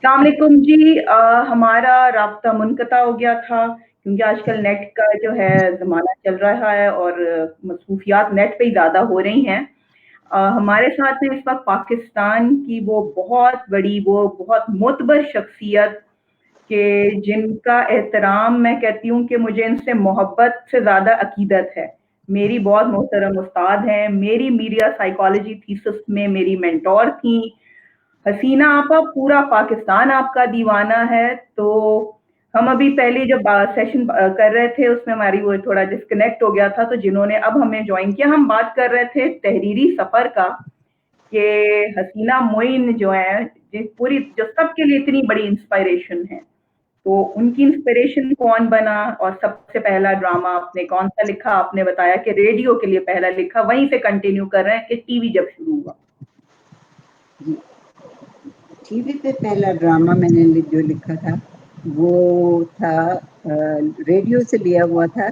अस्सलाम वालेकुम जी। हमारा राब्ता मुनक़ता हो गया था क्योंकि आजकल नेट का जो है ज़माना चल रहा है और मसरूफ़ियात नेट पे ही ज़्यादा हो रही हैं। हमारे साथ में इस वक़्त पाकिस्तान की वो बहुत बड़ी, वो बहुत मोतबर शख्सियत कि जिनका एहतराम मैं कहती हूँ कि मुझे इनसे मोहब्बत से ज़्यादा अक़ीदत है। मेरी बहुत मोहतरम उस्ताद हैं, मेरी मीडिया साइकोलॉजी थीसिस में मेरी मेंटर थीं। हसीना आपा, पूरा पाकिस्तान आपका दीवाना है। तो हम अभी पहले जब सेशन कर रहे थे उसमें हमारी वो थोड़ा डिस्कनेक्ट हो गया था, तो जिन्होंने अब हमें जॉइन किया, हम बात कर रहे थे तहरीरी सफ़र का कि हसीना मोइन जो है, पूरी जो सबके लिए इतनी बड़ी इंस्पिरेशन है। तो उनकी इंस्पिरेशन कौन बना और सबसे पहला ड्रामा आपने कौन-सा लिखा? आपने बताया कि रेडियो के लिए पहला लिखा, वहीं से कंटिन्यू कर रहे हैं कि टीवी जब शुरू हुआ। जी, टीवी पे पहला ड्रामा मैंने जो लिखा था वो था रेडियो से लिया हुआ था।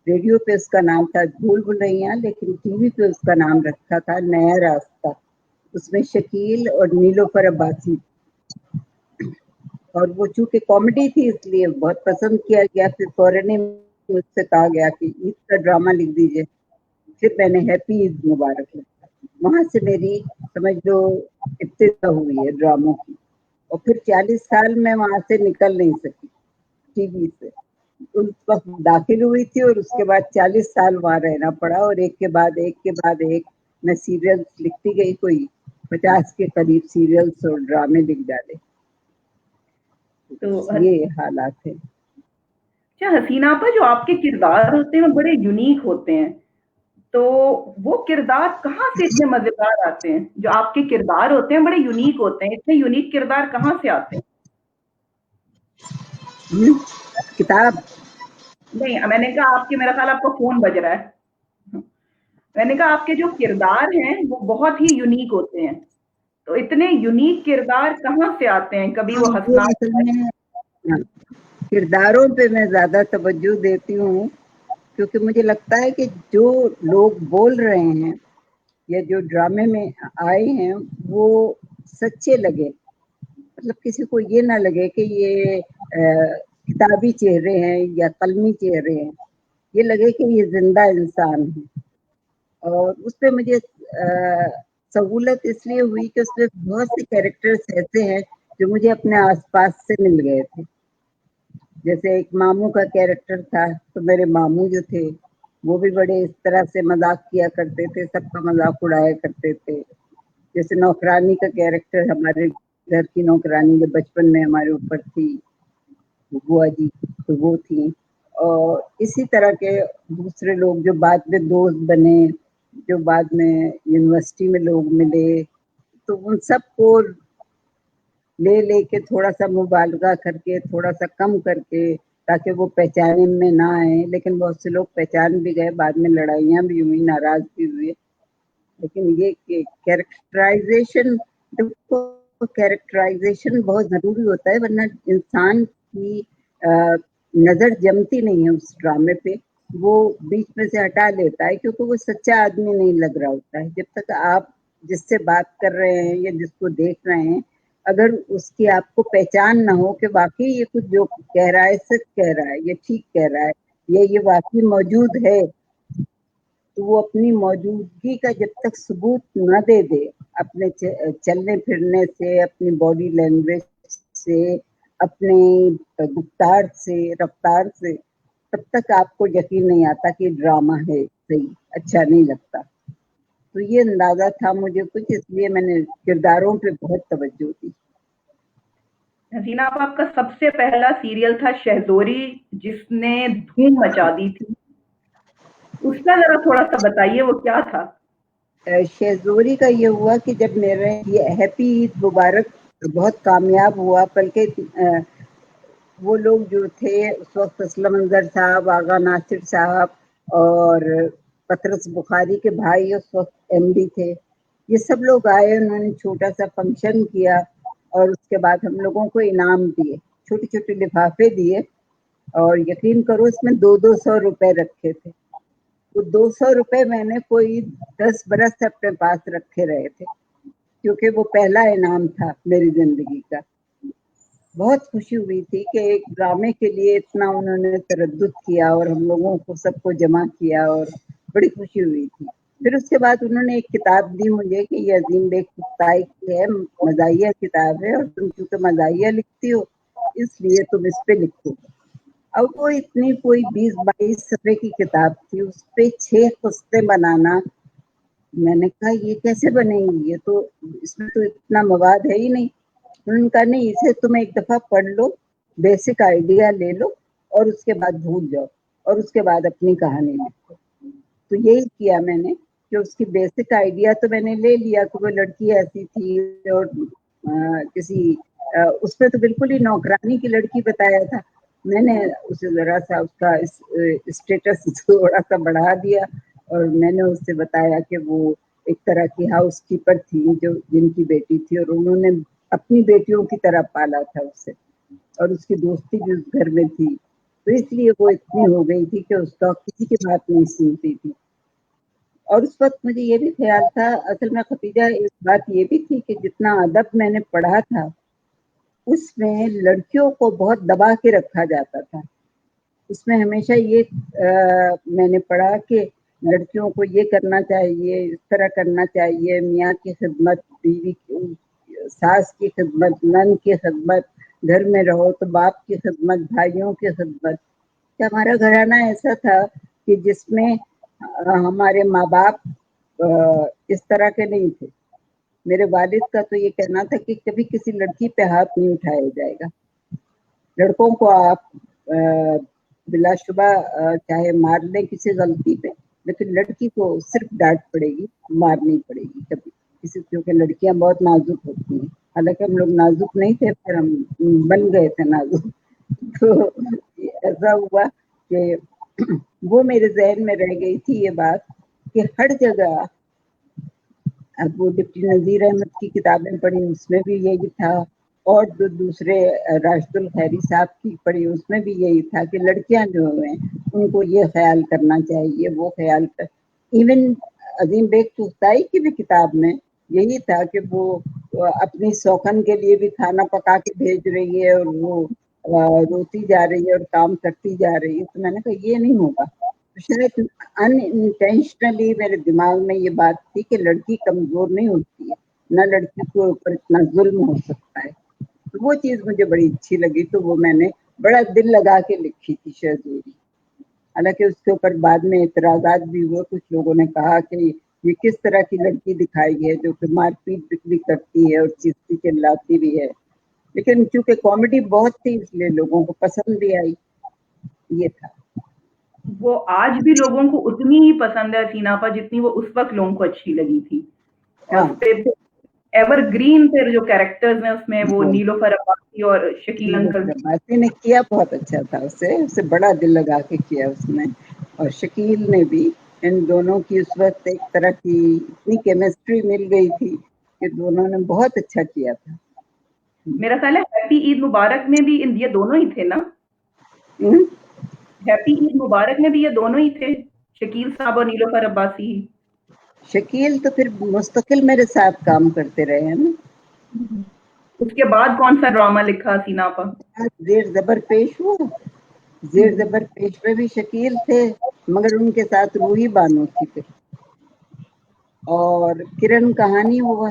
रेडियो पे उसका नाम था भूल भुलैया, लेकिन टीवी पे उसका नाम रखा था नया रास्ता। उसमें शकील और नीलोफर अब्बासी, और वो चूँकि कॉमेडी थी इसलिए बहुत पसंद किया गया। फिर फौरन ही मुझसे कहा गया कि ईद का ड्रामा लिख दीजिए। फिर मैंने हैप्पी ईद मुबारक लिखा। वहाँ से मेरी समझ लो इब्तिदा हुई है ड्रामों की, और फिर 40 साल मैं वहाँ से निकल नहीं सकी टीवी से। उस वक़्त दाखिल हुई थी और उसके बाद 40 साल वहाँ रहना पड़ा, और एक के बाद एक मैं सीरियल्स लिखती गई। कोई 50 के करीब सीरियल्स और ड्रामे लिख डाले। तो ये हालात है। अच्छा हसीना आपा, जो आपके किरदार होते हैं वो बड़े यूनिक होते हैं। तो वो किरदार कहाँ से इतने मज़ेदार आते हैं? जो आपके किरदार होते हैं बड़े यूनिक होते हैं, इतने यूनिक किरदार कहाँ से आते हैं? किताब नहीं, मैंने कहा आपके, मेरा ख़्याल आपका फ़ोन बज रहा है। मैंने कहा आपके जो किरदार हैं वो बहुत ही यूनिक होते हैं। तो इतने यूनिक किरदार कहाँ से आते हैं? कभी हाँ, वो वो हँसना असल में किरदारों पे मैं ज़्यादा तवज्जो देती हूँ, क्योंकि मुझे लगता है कि जो लोग बोल रहे हैं या जो ड्रामे में आए हैं वो सच्चे लगे। मतलब किसी को ये ना लगे कि ये किताबी चेहरे हैं या कलमी चेहरे हैं, ये लगे कि ये जिंदा इंसान है। और उसपे मुझे सहूलत इसलिए हुई कि उसमें बहुत से कैरेक्टर्स ऐसे हैं जो मुझे अपने आसपास से मिल गए थे। जैसे एक मामू का कैरेक्टर था, तो मेरे मामू जो थे वो भी बड़े इस तरह से मजाक किया करते थे, सबका मजाक उड़ाया करते थे। जैसे नौकरानी का कैरेक्टर, हमारे घर की नौकरानी जो बचपन में हमारे ऊपर थी, बुआ जी, तो वो थी। और इसी तरह के दूसरे लोग जो बाद में दोस्त बने, जो बाद में यूनिवर्सिटी में लोग मिले, तो उन सबको ले लेके थोड़ा सा मुबालगा करके, थोड़ा सा कम करके, ताकि वो पहचाने में ना आए। लेकिन बहुत से लोग पहचान भी गए, बाद में लड़ाइयाँ भी हुई, नाराज भी हुए। लेकिन ये कैरेक्टराइजेशन, देखो कैरेक्टराइजेशन बहुत जरूरी होता है, वरना इंसान की नजर जमती नहीं है उस ड्रामे पे। वो बीच में से हटा लेता है, क्योंकि वो सच्चा आदमी नहीं लग रहा होता है। जब तक आप जिससे बात कर रहे हैं या जिसको देख रहे हैं, अगर उसकी आपको पहचान ना हो कि वाकई ये कुछ जो कह रहा है सच कह रहा है, ये ठीक कह रहा है, ये वाकई मौजूद है, तो वो अपनी मौजूदगी का जब तक सबूत न दे दे, अपने चलने फिरने से, अपनी बॉडी लैंग्वेज से, अपने गुफ्तार से, रफ्तार से, तब तक आपको यकीन नहीं आता कि ड्रामा है, सही अच्छा नहीं लगता। तो ये अंदाजा था मुझे कुछ, इसलिए मैंने किरदारों पे बहुत तवज्जो दी। हसीना आपा, आपका सबसे पहला सीरियल था शहज़ोरी, जिसने धूम मचा दी थी। उसका ज़रा थोड़ा-सा बताइए वो क्या था? शहज़ोरी का ये हुआ कि जब मेरे ये हैप्पी ईद मुबारक बहुत कामयाब हुआ, बल्कि वो लोग जो थे उस वक़्त, असलम अंज़र साहब, आगा नासिर साहब और पतरस बुखारी के भाई उस वक़्त एमडी थे। ये सब लोग आए, उन्होंने छोटा-सा फंक्शन किया और उसके बाद हम लोगों को इनाम दिए, छोटे-छोटे लिफाफे दिए, और यकीन करो इसमें 200-200 रुपए रखे थे। वो 200 रुपए मैंने कोई 10 बरस से अपने पास रखे रहे थे, क्योंकि वो पहला इनाम था मेरी ज़िंदगी का। बहुत खुशी हुई थी कि एक ड्रामे के लिए इतना उन्होंने तरद्दुत किया और हम लोगों को सबको जमा किया और बड़ी खुशी हुई थी। फिर उसके बाद उन्होंने एक किताब दी मुझे कि ये अजीम बेग कुत्ताई की है, मज़ाहिया किताब है और तुम चूँकि मज़ाहिया लिखती हो इसलिए तुम इस पे लिखो। अब वो इतनी कोई 20-22 सफ़े की किताब थी, उस पे 6 क़िस्तें बनाना, मैंने कहा ये कैसे बनेंगी? ये तो इसमें तो इतना मवाद है ही नहीं। उन्होंने कहा नहीं, इसे तुम एक दफ़ा पढ़ लो, बेसिक आइडिया ले लो और उसके बाद भूल जाओ और उसके बाद अपनी कहानी लिखो। तो यही किया मैंने कि उसकी बेसिक आइडिया तो मैंने ले लिया कि वो लड़की ऐसी थी और किसी उसमें तो बिल्कुल ही नौकरानी की लड़की बताया था। मैंने उसे ज़रा-सा उसका स्टेटस थोड़ा-सा बढ़ा दिया और मैंने उससे बताया कि वो एक तरह की हाउसकीपर थी जो जिनकी बेटी थी और उन्होंने अपनी बेटियों की तरह पाला था उसे और उसकी दोस्ती भी उस घर में थी। तो इसलिए वो इतनी हो गई थी कि उसका किसी की बात नहीं सुनती थी। और उस वक़्त मुझे ये भी ख़्याल था, असल में खतीजा एक बात ये भी थी कि जितना अदब मैंने पढ़ा था, उसमें लड़कियों को बहुत दबा के रखा जाता था। उसमें हमेशा ये मैंने पढ़ा कि लड़कियों को ये करना चाहिए, इस तरह करना चाहिए, मियाँ की खिदमत, बीवी की, सास की खिदमत, नन की खिदमत, घर में रहो तो बाप की खिदमत, भाइयों की खिदमत। कि हमारा घराना ऐसा था कि जिसमें हमारे माँ-बाप इस तरह के नहीं थे। मेरे वालिद का तो ये कहना था कि कभी किसी लड़की पे हाथ नहीं उठाया जाएगा। लड़कों को आप बिलाशुबा चाहे मार लें किसी गलती पे, लेकिन लड़की को सिर्फ डांट पड़ेगी, मार नहीं पड़ेगी कभी किसी, क्योंकि लड़कियां बहुत नाजुक होती हैं। हालांकि हम लोग नाजुक नहीं थे, पर हम बन गए थे नाजुक। तो ऐसा हुआ कि वो मेरे जहन में रह गई थी ये बात कि हर जगह, अब वो डिप्टी नज़ीर अहमद की किताबें पढ़ी, उसमें भी यही था और जो दूसरे राशिदुल खैरी साहब की पढ़ी, उसमें भी यही था कि लड़कियां जो हैं उनको ये ख्याल करना चाहिए, वो ख्याल कर। इवन अजीम बेग तुगताई की भी किताब में यही था कि वो अपनी शौकन के लिए भी खाना पका के भेज रही है और वो रोती जा रही है और काम करती जा रही है। तो मैंने कहा ये नहीं होगा। तो शायद अनइंटेंशनली मेरे दिमाग में ये बात थी कि लड़की कमजोर नहीं होती है, ना लड़की के ऊपर इतना जुल्म हो सकता है। तो वो चीज मुझे बड़ी अच्छी लगी, तो वो मैंने बड़ा दिल लगा के लिखी थी शहज़ोरी। हालांकि उसके ऊपर बाद में एतराजात भी हुए, कुछ लोगों ने कहा कि ये किस तरह की लड़की दिखाई है जो कि मारपीट भी करती है और चीखती चिल्लाती भी है। लेकिन चूंकि कॉमेडी बहुत थी इसलिए लोगों को पसंद भी आई, ये था। वो आज भी लोगों को उतनी ही पसंद है हसीना आपा जितनी वो उस वक़्त लोगों को अच्छी लगी थी। हाँ, उसपे एवरग्रीन फिर जो कैरेक्टर्स हैं उसमें वो हाँ। नीलोफर अब्बासी और शकील अंकल थे। अब्बासी ने किया बहुत अच्छा था, उसे बड़ा दिल लगा के किया उसने और शकील ने भी। इन दोनों की उस वक्त एक तरह की इतनी केमिस्ट्री मिल गई थी कि दोनों ने बहुत अच्छा किया था। मेरा ख्याल है हैप्पी ईद मुबारक में भी ये दोनों ही थे ना? हम्म, हैप्पी ईद मुबारक में भी ये दोनों ही थे, शकील साहब और नीलोफर अब्बासी ही। शकील तो फिर मुस्तकिल मेरे साथ काम करते रहे हैं ना। उसके बाद कौन सा ड्रामा लिखा हसीना आपा? जेर जबर पेश हुआ, जेर जबर पेश में भी शकील थे, मगर उनके साथ रूही बानो थी फिर। और किरण कहानी हुआ,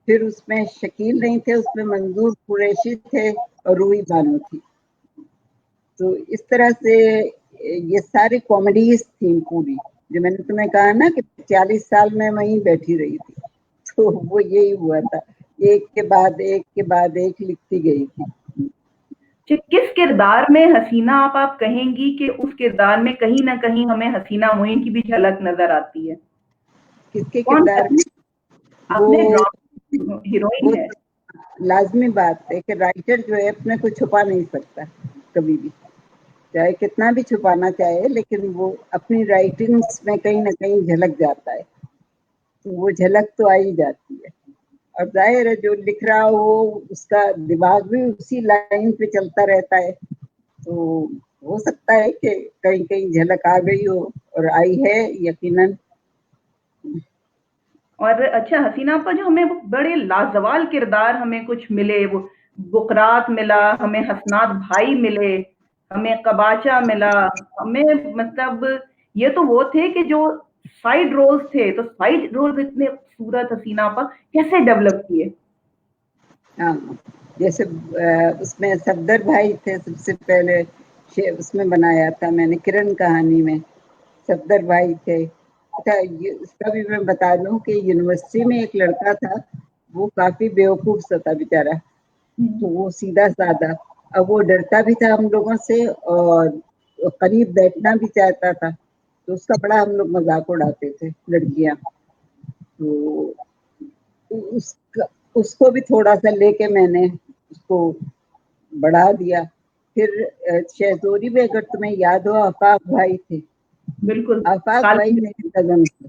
फिर उसमें शकील नहीं थे, उसमें मंजूर कुरैशी थे और रूही बानो थी। तो इस तरह से ये सारी कॉमेडीज थी पूरी, जो मैंने तुम्हें कहा ना कि 40 साल में वहीं बैठी रही थी। तो वो यही हुआ था, एक के बाद एक के बाद एक लिखती गई थी। किस किरदार में हसीना आप कहेंगी कि उस किरदार में कहीं न कहीं हमें हसीना मोइन की भी झलक नज़र आती है? किसके कौन-सा किरदार में? वो अपने ड्रामा हीरोइन वो है? तो लाजमी बात है कि राइटर जो है अपने को छुपा नहीं सकता कभी भी, चाहे कितना भी छुपाना चाहे, लेकिन वो अपनी राइटिंग्स में कहीं ना कहीं झलक जाता है। तो वो झलक तो आ ही जाती है और जाहिर है जो लिख रहा हो उसका दिमाग भी उसी लाइन पे चलता रहता है। तो हो सकता है कि कहीं कहीं झलक आ गई हो और आई है यकीनन। और अच्छा हसीना आपा जो हमें वो बड़े लाजवाल किरदार हमें कुछ मिले, वो बुकरात मिला, हमें हसनात भाई मिले, हमें कबाचा मिला, हमें मतलब ये तो वो थे कि जो साइड रोल्स थे, तो साइड रोल्स इतने खूबसूरत हसीना पर कैसे डेवलप किए। हाँ, जैसे उसमें सफदर भाई थे सबसे पहले, उसमें बनाया था मैंने किरण कहानी में, सफदर भाई थे। अच्छा, ये उसका भी मैं बता दूं कि यूनिवर्सिटी में एक लड़का था, वो काफी बेवकूफ सा था बेचारा, तो वो सीधा साधा, अब वो डरता भी था हम लोगों से और करीब बैठना भी चाहता था, तो उसका बड़ा हम लोग मजाक उड़ाते थे लड़कियां। तो उसका उसको भी थोड़ा सा लेके मैंने उसको बढ़ा दिया। फिर शहजोरी में अगर तुम्हें याद हो, आफाक भाई थे। बिल्कुल। आफाक भाई काल्पनिक। मेरे कजन थे।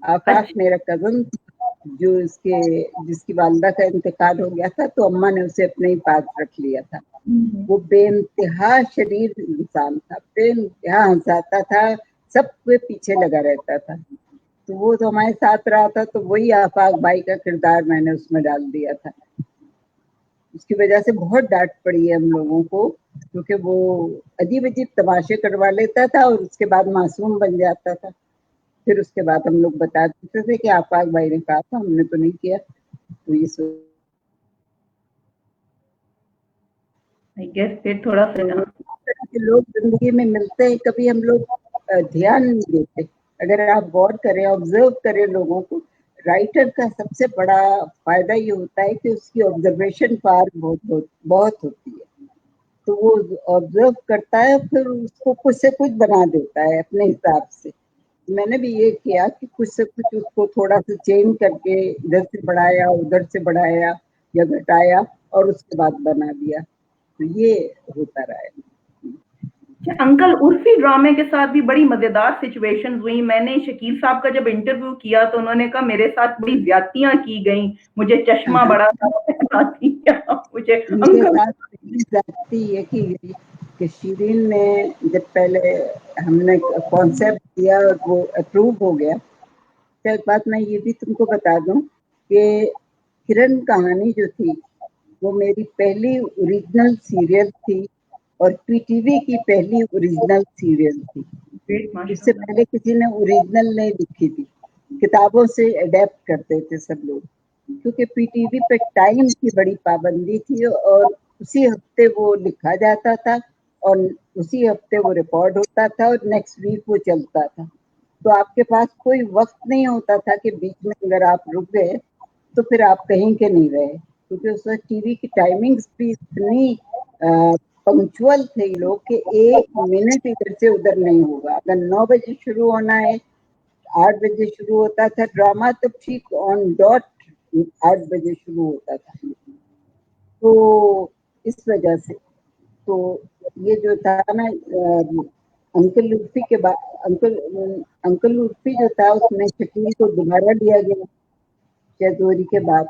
आफाक अच्छा। मेरा कजन जो इसके जिसकी वालदा का इंतकाल हो गया था, तो अम्मा ने उसे अपने ही पास रख लिया था। वो बेइंतहा शरीर इंसान था, बेइंतहा हंसाता था, सबके पीछे लगा रहता था। तो वो तो हमारे साथ रहा था, तो वही आफाक भाई का किरदार मैंने उसमें डाल दिया था। उसकी वजह से बहुत डांट पड़ी है हम लोगों को, क्योंकि वो अजीब अजीब तमाशे करवा लेता था और उसके बाद मासूम बन जाता था। फिर उसके बाद हम लोग बता देते थे कि आफाक भाई ने कहा था, हमने तो नहीं किया। तो ये आई गेस फिर थोड़ा सा तो इस तरह के लोग जिंदगी में मिलते हैं, कभी हम लोग ध्यान नहीं देते। अगर आप गौर करें, ऑब्जर्व करें लोगों को, राइटर का सबसे बड़ा फायदा ये होता है कि उसकी ऑब्जर्वेशन पावर बहुत बहुत बहुत होती है। तो वो ऑब्जर्व करता है, फिर उसको कुछ से कुछ बना देता है अपने हिसाब से। मैंने भी ये किया कि कुछ से कुछ उसको थोड़ा सा चेंज करके इधर से बढ़ाया, उधर से बढ़ाया या घटाया, और उसके बाद बना दिया। तो ये होता रहा है। अंकल उर्फी ड्रामे के साथ भी बड़ी मजेदार सिचुएशंस हुई। मैंने शकील साहब का जब इंटरव्यू किया तो उन्होंने कहा मेरे साथ बड़ी ज्यादतियां की गई, मुझे चश्मा हाँ, बड़ा सा पहना दिया मुझे मेरे अंकल। साथ पहली ज्यादती ये की गई कि शिरीन ने, जब पहले हमने कॉन्सेप्ट दिया और वो अप्रूव हो गया, तो एक बात मैं ये भी तुमको बता दूं कि किरण कहानी जो थी, वो मेरी पहली ओरिजिनल सीरियल थी और पीटीवी की पहली ओरिजिनल सीरियल थी। ग्रेट, इससे माशाल्लाह। पहले किसी ने ओरिजिनल नहीं लिखी थी, किताबों से अडेप्ट करते थे सब लोग, क्योंकि पीटीवी पे टाइम की बड़ी पाबंदी थी और उसी हफ्ते वो लिखा जाता था और उसी हफ्ते वो रिकॉर्ड होता था और नेक्स्ट वीक वो चलता था। तो आपके पास कोई वक्त नहीं होता था कि बीच में अगर आप रुक गए तो फिर आप कहीं के नहीं रहे, क्योंकि उस वक्त टीवी की टाइमिंग्स भी इतनी पंक्चुअल थे लोग कि एक मिनट इधर से उधर नहीं होगा। अगर 9 बजे शुरू होना है, 8 बजे शुरू होता था ड्रामा, तो ठीक ऑन डॉट 8 बजे शुरू होता था। तो इस वजह से तो ये जो था ना, अंकल लुत्फी के बाद अंकल लुत्फी जो था, उसमें शकील को दोबारा लिया गया शहजोरी के बाद।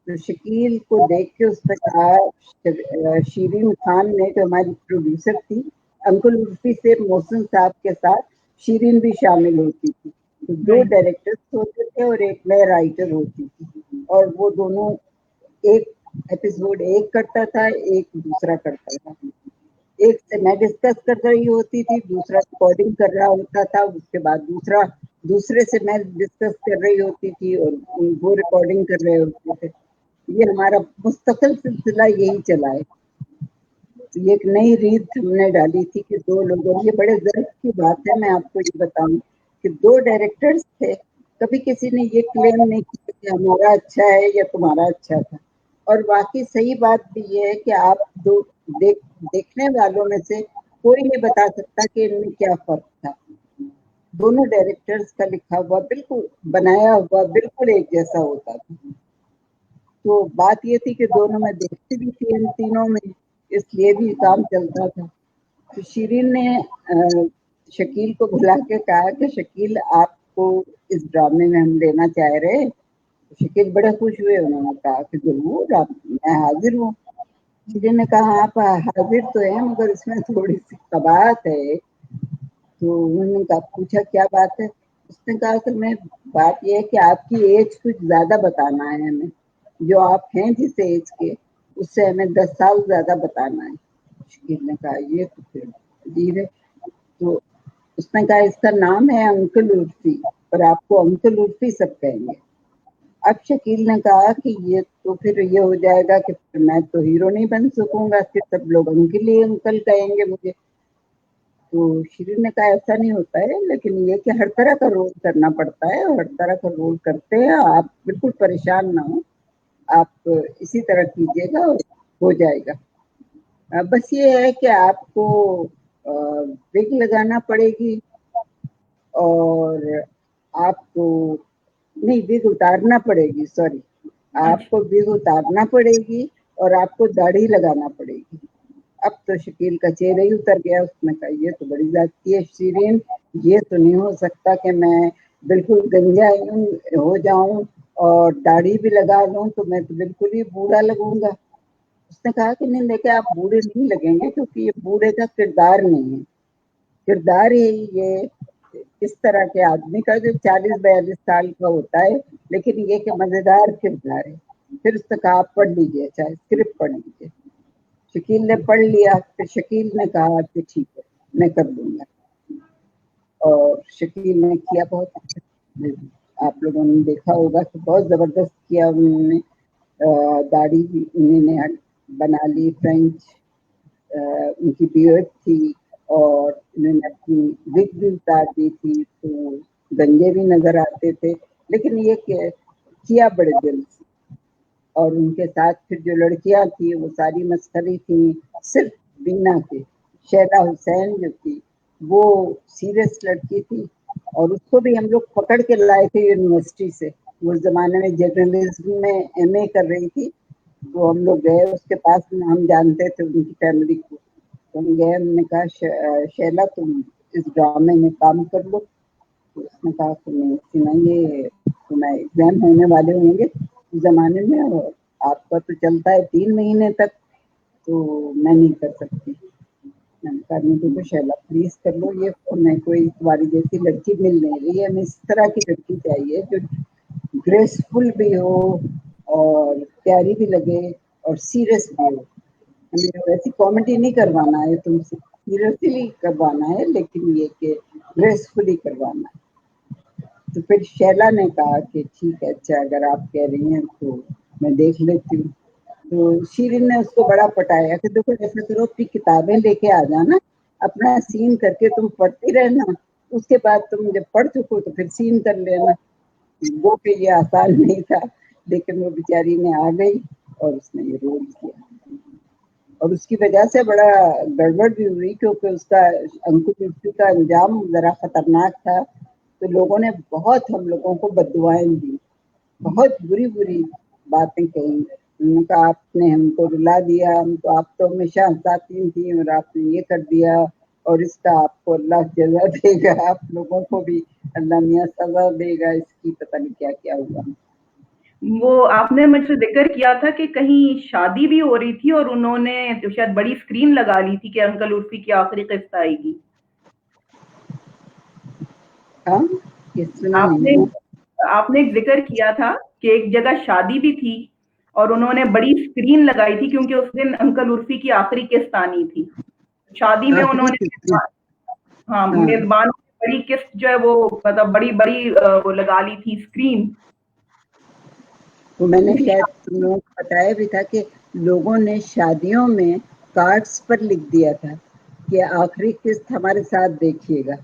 तो शकील को देख के उसने कहा, शीरीन खान ने, जो हमारी प्रोड्यूसर थी, अंकुल उर्फी से मोहसिन साहब के साथ शीरीन भी शामिल होती थी। तो दो राइट। डायरेक्टर्स होते थे और एक मैं राइटर होती थी, और वो दोनों एक एपिसोड एक करता था, एक दूसरा करता था। एक से मैं डिस्कस कर रही होती थी, दूसरा रिकॉर्डिंग कर रहा होता था, उसके बाद दूसरे से मैं डिस्कस कर रही होती थी और वो रिकॉर्डिंग कर रहे होते थे। ये हमारा मुस्तकिल सिलसिला यही चला है। तो ये एक नई रीत हमने डाली थी कि दो लोगों, ये बड़े गर्व की बात है, मैं आपको ये बताऊं कि दो डायरेक्टर्स थे, कभी किसी ने ये क्लेम नहीं किया कि हमारा अच्छा है या तुम्हारा अच्छा था। और बाकी सही बात भी ये है कि आप दो देखने वालों में से कोई नहीं बता सकता कि इनमें क्या फर्क था। दोनों डायरेक्टर्स का लिखा हुआ बिल्कुल, बनाया हुआ बिल्कुल एक जैसा होता था। तो बात ये थी कि दोनों में देखती भी थी इन तीनों में, इसलिए भी काम चलता था। तो शिरीन ने शकील को बुला के कहा कि शकील, आपको इस ड्रामे में हम लेना चाह रहे हैं। तो शकील बड़े खुश हुए, उन्होंने कहा कि जरूर, आप, मैं हाजिर हूँ। शिरीन ने कहा, आप हाजिर तो है मगर इसमें थोड़ी सी कबात है। तो उन्होंने कहा, पूछा क्या बात है। उसने कहा, असल में बात यह है कि आपकी एज कुछ ज्यादा बताना है हमें, जो आप हैं जिस एज के, उससे हमें 10 साल ज़्यादा बताना है। शकील ने कहा ये तो फिर अजीब है। तो उसने कहा इसका नाम है अंकल उर्फी और आपको अंकल उर्फी सब कहेंगे। अब शकील ने कहा कि ये तो फिर ये हो जाएगा कि फिर मैं तो हीरो नहीं बन सकूंगा, फिर सब लोग अंकल ही अंकल कहेंगे मुझे। तो शिरीन ने कहा ऐसा नहीं होता है, लेकिन ये कि हर तरह का रोल करना पड़ता है और हर तरह का रोल करते हैं, आप बिल्कुल परेशान ना हो, आप इसी तरह कीजिएगा और हो जाएगा। बस ये है कि आपको विग लगाना पड़ेगी और आपको नहीं, विग उतारना पड़ेगी, सॉरी, आपको विग उतारना पड़ेगी और आपको दाढ़ी लगाना पड़ेगी। अब तो शकील का चेहरा ही उतर गया, उसने कहा ये तो बड़ी ज्यादती है शिरीन, ये तो नहीं हो सकता कि मैं बिल्कुल गंजा हो जाऊं और दाढ़ी भी लगा लूं तो मैं तो बिल्कुल ही बूढ़ा लगूंगा। उसने कहा कि नहीं देखिए, आप बूढ़े नहीं लगेंगे क्योंकि ये बूढ़े का किरदार नहीं है, किरदार ही ये इस तरह के आदमी का जो 40-42 साल का होता है, लेकिन ये कि मजेदार किरदार है। फिर उसने कहा आप पढ़ लीजिए, चाहे स्क्रिप्ट पढ़ लीजिए। शकील ने पढ़ लिया, फिर शकील ने कहा कि ठीक है मैं कर दूंगा, और शकील ने किया बहुत अच्छा। आप लोगों ने देखा होगा कि बहुत जबरदस्त किया उन्होंने। दाढ़ी भी उन्होंने बना ली, फ्रेंच उनकी बियर्ड थी और उन्होंने अपनी विग भी उतार दी थी, तो गंजे भी नजर आते थे, लेकिन ये किया बड़े दिल से। और उनके साथ फिर जो लड़कियां थी वो सारी मस्करी थी, सिर्फ बीना के शैला हुसैन जो थी वो सीरियस लड़की थी, और उसको भी हम लोग पकड़ के लाए थे यूनिवर्सिटी से। उस जमाने में जर्नलिज्म में MA कर रही थी, तो हम लोग गए उसके पास में, हम जानते थे उनकी फैमिली को, तो हम गए, हमने कहा शैला तुम इस ड्रामे में काम कर लो। तो उसने कहा कि नहीं ये तुम्हें एग्जाम होने वाले होंगे उस जमाने में और आपका तो चलता है 3 महीने तक, तो मैं नहीं कर सकती। मैंने कहा नहीं तो शैला प्लीज कर लो ये, मैं कोई तुम्हारी जैसी लड़की मिल नहीं रही है, हमें इस तरह की लड़की चाहिए जो ग्रेसफुल भी हो और प्यारी भी लगे और सीरियस भी हो। हमें वैसी कॉमेडी नहीं करवाना है तुमसे, सीरियसली करवाना है, लेकिन ये कि ग्रेसफुली करवाना है। तो फिर शैला ने कहा कि ठीक है, अच्छा अगर आप कह रही हैं तो मैं देख लेती हूँ। तो शिरीन ने उसको बड़ा पटाया कि देखो ऐसा करो, अपनी किताबें लेके आ जाना, अपना सीन करके तुम पढ़ती रहना, उसके बाद तुम जब पढ़ चुको तो फिर सीन कर लेना। वो के ये आसान नहीं था, लेकिन वो बेचारी ने आ गई और उसने ये रोल किया, और उसकी वजह से बड़ा गड़बड़ भी हुई क्योंकि उसका अंकुर उर्फी का अंजाम जरा खतरनाक था। तो लोगों ने बहुत हम लोगों को बद्दुआएं दी, बहुत बुरी बुरी बातें कही। उन्होंने कहा आपने हमको रुला दिया, हम तो आप तो हमेशा हंसाती थी और आपने ये कर दिया, और इसका आपको अल्लाह जज़ा देगा, आप लोगों को भी अल्लाह मियाँ सजा देगा, इसकी पता नहीं क्या क्या हुआ। वो आपने मुझसे जिक्र किया था कि कहीं शादी भी हो रही थी और उन्होंने तो शायद बड़ी स्क्रीन लगा ली थी कि अंकल उर्फी की आखिरी किस्त आएगी। हाँ, ये सुना आपने नहीं। आपने एक जिक्र किया था कि एक जगह शादी भी थी और उन्होंने बड़ी स्क्रीन लगाई थी क्योंकि उस दिन अंकल उर्फी की आखिरी किस्त आनी थी। शादी में आखिरी उन्होंने किस्म। हाँ, हाँ, मेजबानों की बड़ी किस्त जो है वो मतलब बड़ी बड़ी वो लगा ली थी स्क्रीन। तो मैंने उनकी शायद तुम लोगों को बताया भी था कि लोगों ने शादियों में कार्ड्स पर लिख दिया था कि आखिरी किस्त हमारे साथ देखिएगा।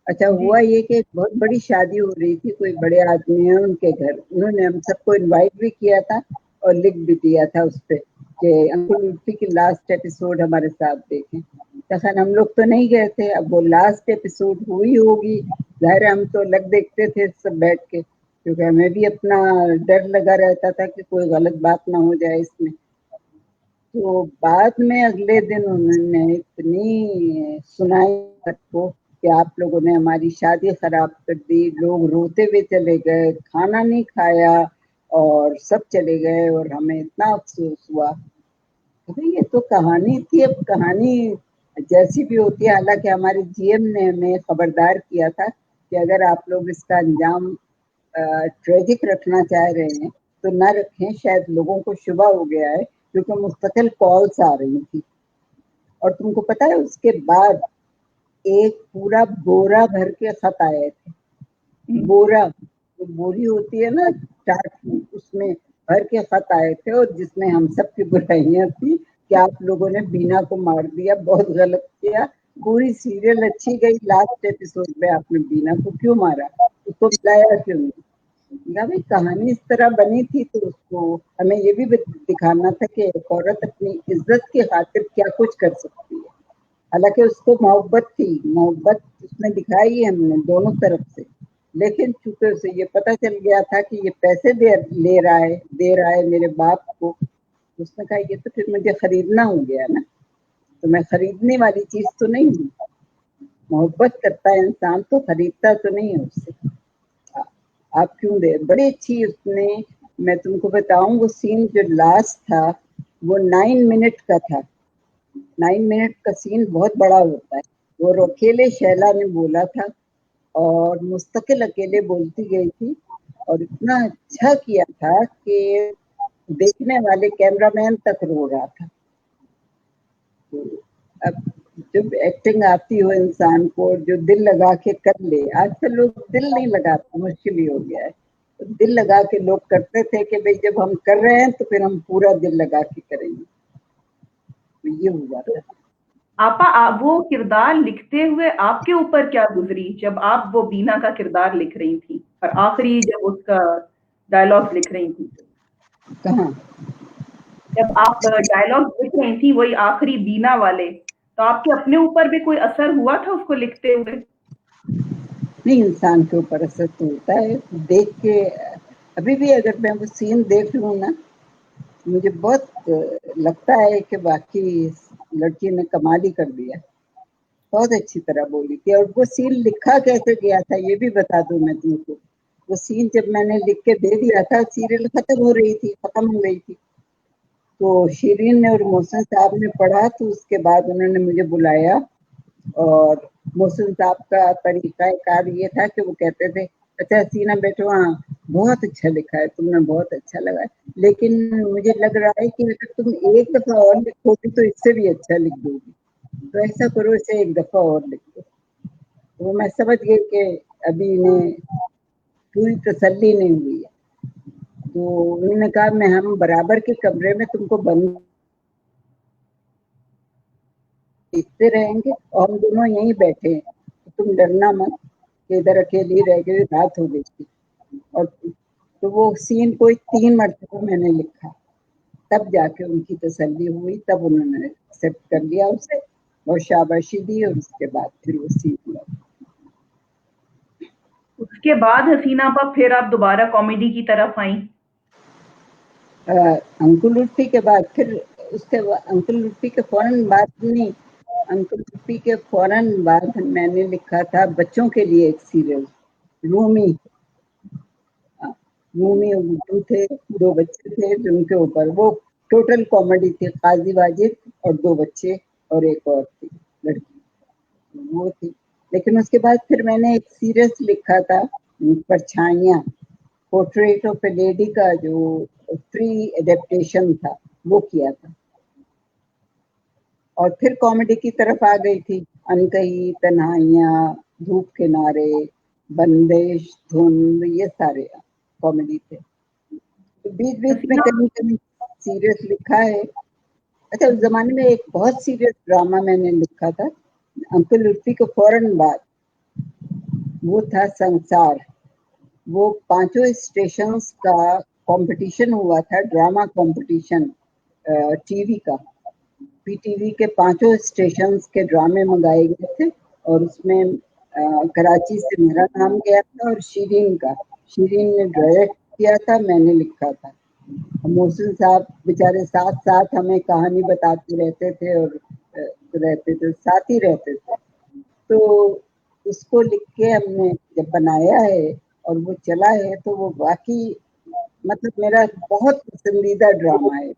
अच्छा जी हुआ ये कि एक बहुत बड़ी शादी हो रही थी, कोई बड़े आदमी है उनके घर, उन्होंने हम सबको इनवाइट भी किया था और लिख भी दिया था उस पे कि अंकुल उर्फी की लास्ट एपिसोड हमारे साथ देखें। तखन हम लोग तो नहीं गए थे, अब वो लास्ट एपिसोड हुई होगी, जाहिर है हम तो अलग देखते थे सब बैठ के, क्योंकि हमें भी अपना डर लगा रहता था कि कोई गलत बात ना हो जाए इसमें। तो बाद में अगले दिन उन्होंने इतनी सुनाई सबको कि आप लोगों ने हमारी शादी खराब कर दी, लोग रोते हुए चले गए, खाना नहीं खाया और सब चले गए, और हमें इतना अफसोस हुआ। अरे ये तो कहानी थी, अब कहानी जैसी भी होती है, हालांकि हमारे GM ने हमें खबरदार किया था कि अगर आप लोग इसका अंजाम ट्रेजिक रखना चाह रहे हैं तो ना रखें, शायद लोगों को शुबा हो गया है क्योंकि मुस्तकिल कॉल्स आ रही थी। और तुमको पता है उसके बाद एक पूरा बोरा भर के खत आए थे। बोरा, जो बोरी होती है ना चाट की, उसमें भर के खत आए थे और जिसमें हम सब की बुराइयां थी कि आप लोगों ने बीना को मार दिया, बहुत गलत किया, पूरी सीरियल अच्छी गई, लास्ट एपिसोड में आपने बीना को क्यों मारा, उसको बुलाया क्यों नहीं। भाई कहानी इस तरह बनी थी तो उसको हमें ये भी दिखाना था कि एक औरत अपनी इज्जत की खातिर क्या कुछ कर सकती है। हालांकि उसको मोहब्बत थी, मोहब्बत उसमें दिखाई है हमने दोनों तरफ से, लेकिन चूंकि उसे ये पता चल गया था कि ये पैसे दे रहा है मेरे बाप को, उसने कहा ये तो फिर मुझे खरीदना हो गया ना, तो मैं खरीदने वाली चीज तो नहीं हूँ। मोहब्बत करता है इंसान तो खरीदता तो नहीं है उससे। आप क्यों दे, बड़ी अच्छी उसने, मैं तुमको बताऊं वो सीन जो लास्ट था वो 9 मिनट का था। 9 मिनट का सीन बहुत बड़ा होता है। वो अकेले शैला ने बोला था और मुस्तकिल अकेले बोलती गई थी और इतना अच्छा किया था कि देखने वाले कैमरामैन तक रो रहा था। तो अब जब एक्टिंग आती हो इंसान को, जो दिल लगा के कर ले, आजकल लोग दिल नहीं लगाते, मुश्किल ही हो गया है। तो दिल लगा के लोग करते थे कि भाई जब हम कर रहे हैं तो फिर हम पूरा दिल लगा के करेंगे, तो ये हुआ था। आपा वो किरदार लिखते हुए आपके ऊपर क्या गुजरी जब आप वो बीना का किरदार लिख रही थी और आखिरी जब उसका डायलॉग लिख रही थी? कहाँ? जब आप डायलॉग लिख रही थी वही आखिरी बीना वाले, तो आपके अपने ऊपर भी कोई असर हुआ था उसको लिखते हुए? नहीं, इंसान के ऊपर असर तो होता है देख के। अभी भी अगर मैं वो सीन देख लूँ ना, मुझे बहुत लगता है कि वाकई लड़की ने कमाल ही कर दिया, बहुत अच्छी तरह बोली थी। और वो सीन लिखा कैसे गया था ये भी बता दूं मैं तुमको। वो सीन जब मैंने लिख के दे दिया था, सीरियल खत्म हो रही थी, खत्म हो गई थी, तो शीरीन ने और मोहसिन साहब ने पढ़ा, तो उसके बाद उन्होंने मुझे बुलाया और मोहसिन साहब का तरीका कार ये था कि वो कहते थे अच्छा हसीना बैठो, हाँ बहुत अच्छा लिखा है तुमने, बहुत अच्छा लगा है, लेकिन मुझे लग रहा है कि अगर तुम एक दफा और लिखोगी तो इससे भी अच्छा लिख दोगी, तो ऐसा करो इसे एक दफा और लिख दो। तो मैं समझ गई कि अभी इन्हें पूरी तसल्ली नहीं हुई है, तो उन्होंने कहा मैं हम बराबर के कमरे में तुमको बंद देखते रहेंगे और हम दोनों यहीं बैठे हैं, तो तुम डरना मत कि इधर अकेली रह गई, रात हो गई थी। और तो वो सीन कोई 3 मरतबा मैंने लिखा, तब जाके उनकी तसल्ली हुई, तब उन्होंने एक्सेप्ट कर लिया उसे और शाबाशी दी और उसके बाद फिर वो सीन हुआ। उसके बाद हसीना आपा फिर आप दोबारा कॉमेडी की तरफ आई? अंकुल उर्फी के बाद फिर उसके अंकुल उर्फी के फौरन बाद नहीं, अंकुल उर्फी के फौरन बाद मैंने लिखा था बच्चों के लिए एक सीरियल रूमी। रूमी और गुड्डू थे, 2 बच्चे थे जिनके ऊपर वो टोटल कॉमेडी थी, काजी वाजिद और 2 बच्चे और एक और थी लड़की, वो थी। लेकिन उसके बाद फिर मैंने एक सीरियस लिखा था परछाइयाँ, पोर्ट्रेट ऑफ ए लेडी का जो फ्री एडेप्टेशन था वो किया था। और फिर कॉमेडी की तरफ आ गई थी, अनकही, तन्हाइयाँ, धूप किनारे, बंदिश, धुंध, ये सारे कॉमेडी थे। तो बीच-बीच में हसीना कभी-कभी सीरियस लिखा है। अच्छा उस ज़माने में एक बहुत सीरियस ड्रामा मैंने लिखा था, अंकुल उर्फी के फ़ौरन बाद, वो था संसार। वो पाँचों स्टेशंस का कॉम्पिटिशन हुआ था, ड्रामा कॉम्पिटिशन टीवी का। पीटीवी के पाँचों स्टेशंस के ड्रामे मंगाए गए थे और उसमें कराची से मेरा नाम गया था और शीरीन का, शीरीन ने डायरेक्ट किया था, मैंने लिखा था। मोहसिन साहब बेचारे साथ-साथ हमें कहानी बताते रहते थे और रहते थे, साथ ही रहते थे। तो उसको लिख के हमने जब बनाया है और वो चला है तो वो वाक़ई मतलब मेरा बहुत पसंदीदा ड्रामा है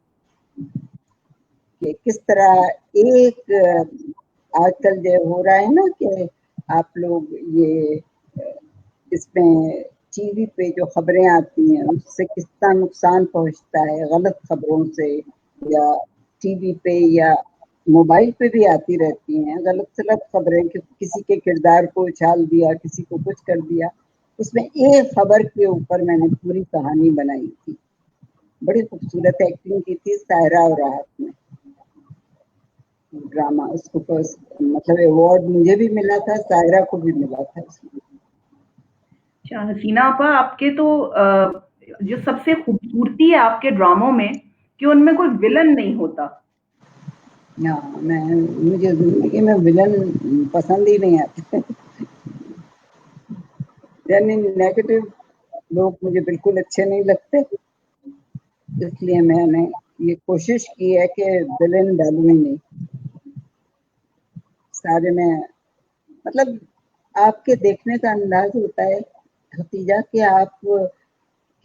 कि किस तरह एक आजकल जो हो रहा है ना कि आप लोग ये इसमें टीवी पे जो खबरें आती हैं उससे कितना नुकसान पहुंचता है, गलत खबरों से, या टीवी पे या मोबाइल पे भी आती रहती हैं गलत सलत खबरें कि किसी के किरदार को उछाल दिया, किसी को कुछ कर दिया। उसमें एक खबर के ऊपर मैंने पूरी कहानी बनाई थी। बड़ी खूबसूरत एक्टिंग की थी सायरा और राहत ने। ड्रामा उसको मतलब अवार्ड मुझे भी मिला था, सायरा को भी मिला था इसमें। अच्छा हसीना आपा, आपके तो जो सबसे खूबसूरती है आपके ड्रामों में कि उनमें कोई विलन नहीं होता। हाँ, मुझे जिंदगी में विलन पसंद ही नहीं आते यानी नेगेटिव लोग मुझे बिल्कुल अच्छे नहीं लगते, इसलिए मैंने ये कोशिश की है कि विलन डालूं ही नहीं। सारे में मतलब आपके देखने का अंदाज होता है भतीजा कि आप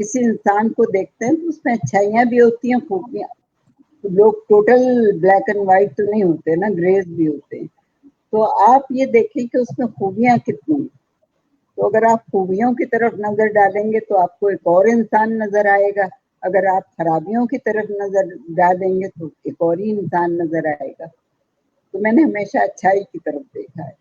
किसी इंसान को देखते हैं तो उसमें अच्छाइयाँ भी होती हैं, खूबियाँ। लोग टोटल ब्लैक एंड व्हाइट तो नहीं होते ना, ग्रेज भी होते हैं। तो आप ये देखें कि उसमें खूबियाँ कितनी हैं। तो अगर आप खूबियों की तरफ नजर डालेंगे तो आपको एक और इंसान नजर आएगा, अगर आप खराबियों की तरफ नजर डालेंगे तो एक और ही इंसान नजर आएगा। तो मैंने हमेशा अच्छाई की तरफ देखा है,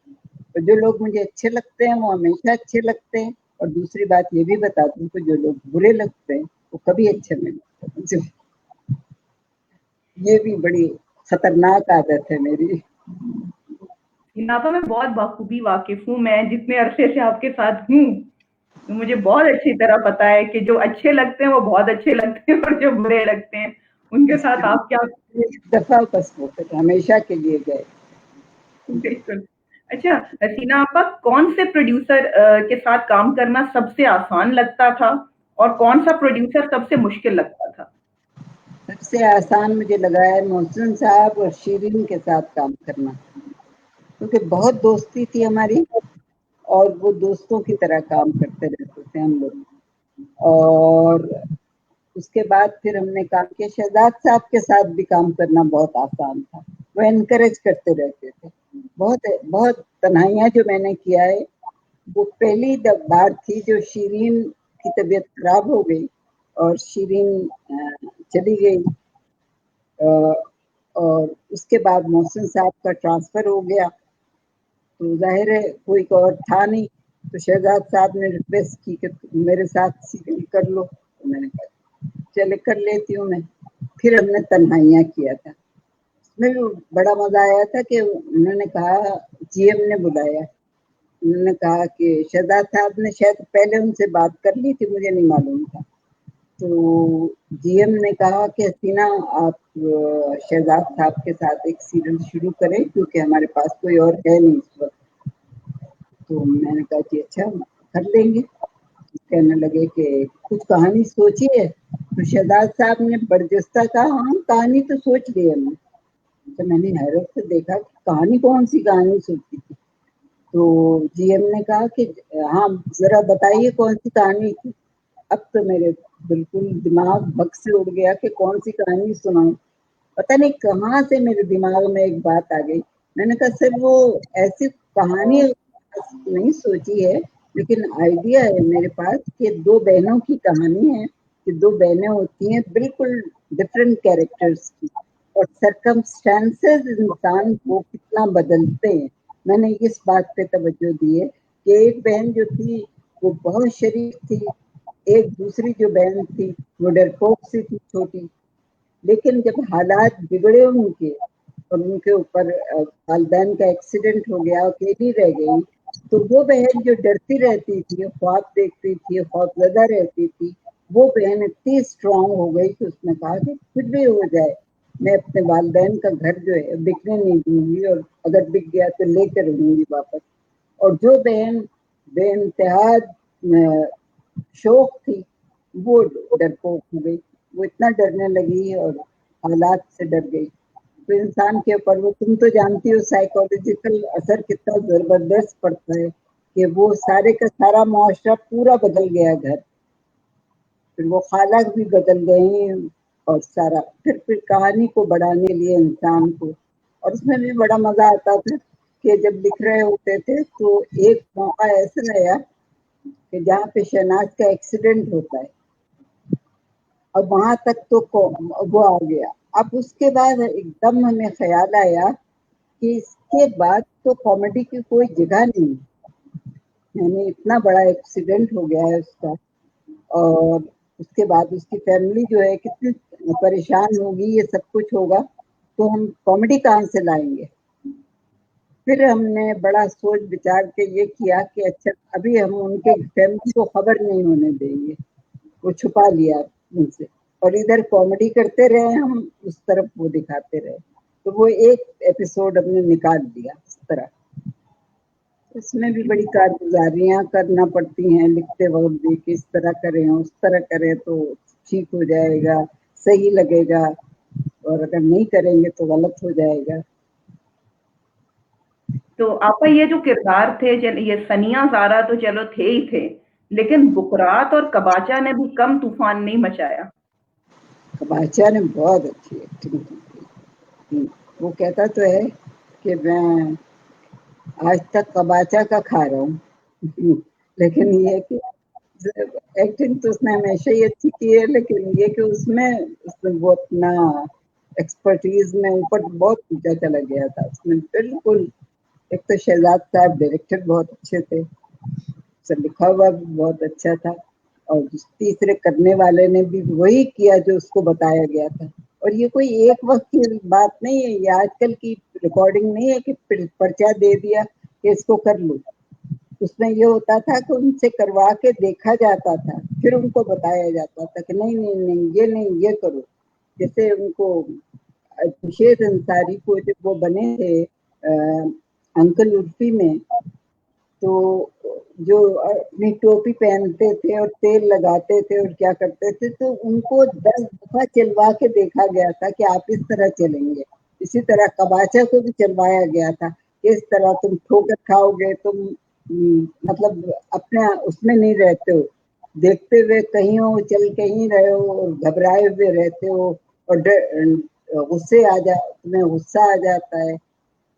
तो जो लोग मुझे अच्छे लगते हैं वो हमेशा अच्छे लगते हैं, और दूसरी बात ये भी बता दूं कि जो लोग बुरे लगते हैं वो कभी अच्छे नहीं लगते मुझे। ये भी बड़ी खतरनाक आदत है मेरी। हसीना आपा, मैं बहुत बखूबी वाकिफ हूँ, मैं जितने अरसे से आपके साथ हूँ तो मुझे बहुत अच्छी तरह पता है कि जो अच्छे लगते हैं वो बहुत अच्छे लगते हैं और जो बुरे लगते हैं उनके साथ आप क्या। एक दफा बस वो फिर हमेशा के लिए गए। बिल्कुल। अच्छा हसीना आपा, कौन से प्रोड्यूसर के साथ काम करना सबसे आसान लगता था और कौन सा प्रोड्यूसर सबसे मुश्किल लगता था? सबसे आसान मुझे लगा है मोहसिन साहब और शीरीन के साथ काम करना, क्योंकि बहुत दोस्ती थी हमारी और वो दोस्तों की तरह काम करते रहते थे हम लोग। और उसके बाद फिर हमने काम किया, शहजाद साहब के साथ भी काम करना बहुत आसान था, वो एनकरेज करते रहते थे। बहुत बहुत तन्हाइयाँ जो मैंने किया है, वो पहली बार थी जो शीरीन की तबीयत खराब हो गई और शीरीन चली गई, और उसके बाद मोहसिन साहब का ट्रांसफर हो गया, तो जाहिर है कोई और था नहीं, तो शहजाद साहब ने रिक्वेस्ट की कि मेरे साथ सीरियल कर लो, तो मैंने कहा चले कर लेती हूँ मैं। फिर हमने तन्हाइयाँ किया था, उसमें भी बड़ा मजा आया था कि उन्होंने कहा, जीएम ने बुलाया, उन्होंने कहा कि शहजाद साहब ने शायद पहले उनसे बात कर ली थी, मुझे नहीं मालूम था। तो जीएम ने कहा कि हसीना आप शहजाद साहब के साथ एक सीरियल शुरू करें क्योंकि हमारे पास कोई और है नहीं इस वक्त। तो मैंने कहा कि अच्छा कर लेंगे। कहने लगे कि कुछ कहानी सोची है, तो शहजाद साहब ने बरजस्ता कहा हाँ कहानी तो सोच ली है हमने। तो मैंने हैरत से देखा कि कहानी कौन सी कहानी सोची थी। तो जीएम ने कहा कि हाँ जरा बताइए कौन सी कहानी थी। अब तो मेरे बिल्कुल दिमाग भग से उड़ गया कि कौन सी कहानी सुनाऊं। पता नहीं कहाँ से मेरे दिमाग में एक बात आ गई। मैंने कहा सर वो ऐसी कहानी नहीं सोची है, लेकिन आइडिया है मेरे पास कि दो बहनों की कहानी है कि दो बहनें होती हैं बिल्कुल डिफरेंट कैरेक्टर्स की, और सर्कमस्टेंसेस इंसान को कितना बदलते हैं। मैंने इस बात पे तवज्जो दी है कि एक बहन जो थी वो बहुत शरीफ थी, एक दूसरी जो बहन थी वो डरपोक सी थी छोटी, लेकिन जब हालात बिगड़े उनके और उनके ऊपर वालिदैन का एक्सीडेंट हो गया, अकेली रह गई, तो वो बहन जो डरती रहती थी, ख्वाब देखती थी, खौफजदा रहती थी, वो बहन इतनी स्ट्रांग हो गई कि उसने कहा कि कुछ भी हो जाए मैं अपने वालिदैन का घर जो है बिकने नहीं दूंगी, और अगर बिक गया तो लेकर रहूंगी वापस। और जो बहन बेइंतहा शौक थी वो डरपोक हो गई, वो इतना डरने लगी और हालात से डर गई। तो इंसान के ऊपर वो तुम तो जानती हो साइकोलॉजिकल असर कितना जबरदस्त पड़ता है कि वो सारे का सारा मुआशरा पूरा बदल गया घर, फिर वो खाला भी बदल गई, और सारा फिर कहानी को बढ़ाने लिए इंसान को। और उसमें भी बड़ा मजा आता था कि जब लिख रहे होते थे तो एक मौका ऐसा आया कि जहाँ पे शहनाज का एक्सीडेंट होता है, अब वहां तक तो वो आ गया, अब उसके बाद एकदम हमें ख्याल आया कि इसके बाद तो कॉमेडी की कोई जगह नहीं, यानी इतना बड़ा एक्सीडेंट हो गया है उसका, और उसके बाद उसकी फैमिली जो है कितनी परेशान होगी, ये सब कुछ होगा, तो हम कॉमेडी कहाँ से लाएंगे। फिर हमने बड़ा सोच विचार के ये किया कि अच्छा अभी हम उनके फैमिली को खबर नहीं होने देंगे, वो छुपा लिया उनसे, और इधर कॉमेडी करते रहे हम, उस तरफ वो दिखाते रहे, तो वो एक एपिसोड हमने निकाल दिया इस तरह। इसमें भी बड़ी कारगुजारियां करना पड़ती हैं लिखते वक्त भी, कि इस तरह करें उस तरह करें तो ठीक हो जाएगा, सही लगेगा, और अगर नहीं करेंगे तो गलत हो जाएगा। तो आपका ये जो किरदार थे, ये सनिया ज़ारा तो चलो थे ही थे, लेकिन बुकरात और कबाचा ने भी कम तूफान नहीं मचाया। कबाचा ने बहुत अच्छी एक्टिंग की। वो कहता तो है कि मैं आज तक कबाचा का खा रहा हूँ लेकिन ये कि एक्टिंग तो उसने हमेशा ही अच्छी की है, लेकिन ये कि उसमें वो अपना एक्सपर्टीज में ऊपर बहुत ऊंचा चला गया था उसमें, बिल्कुल। एक तो शहजाद साहब डायरेक्टर बहुत अच्छे थे, सब लिखा हुआ भी बहुत अच्छा था, और तीसरे करने वाले ने भी वही किया जो उसको बताया गया था। और ये कोई एक वक्त की बात नहीं है, ये आजकल की रिकॉर्डिंग नहीं है कि पर्चा दे दिया कि इसको कर लो। उसमें ये होता था कि उनसे करवा के देखा जाता था, फिर उनको बताया जाता था कि नहीं नहीं नहीं ये नहीं, ये करो। जैसे उनको खुर्शीद अंसारी को जब वो बने थे अंकल उर्फी में, तो जो अपनी टोपी पहनते थे और तेल लगाते थे और क्या करते थे, तो उनको 10 दफा चलवा के देखा गया था कि आप इस तरह चलेंगे। इसी तरह कबाचा को भी चलवाया गया था, इस तरह तुम ठोकर खाओगे, तुम मतलब अपने उसमें नहीं रहते हो, देखते हुए कहीं हो, चल कहीं रहे हो और घबराए हुए रहते हो, और गुस्से आ जा तुम्हें गुस्सा आ जाता है।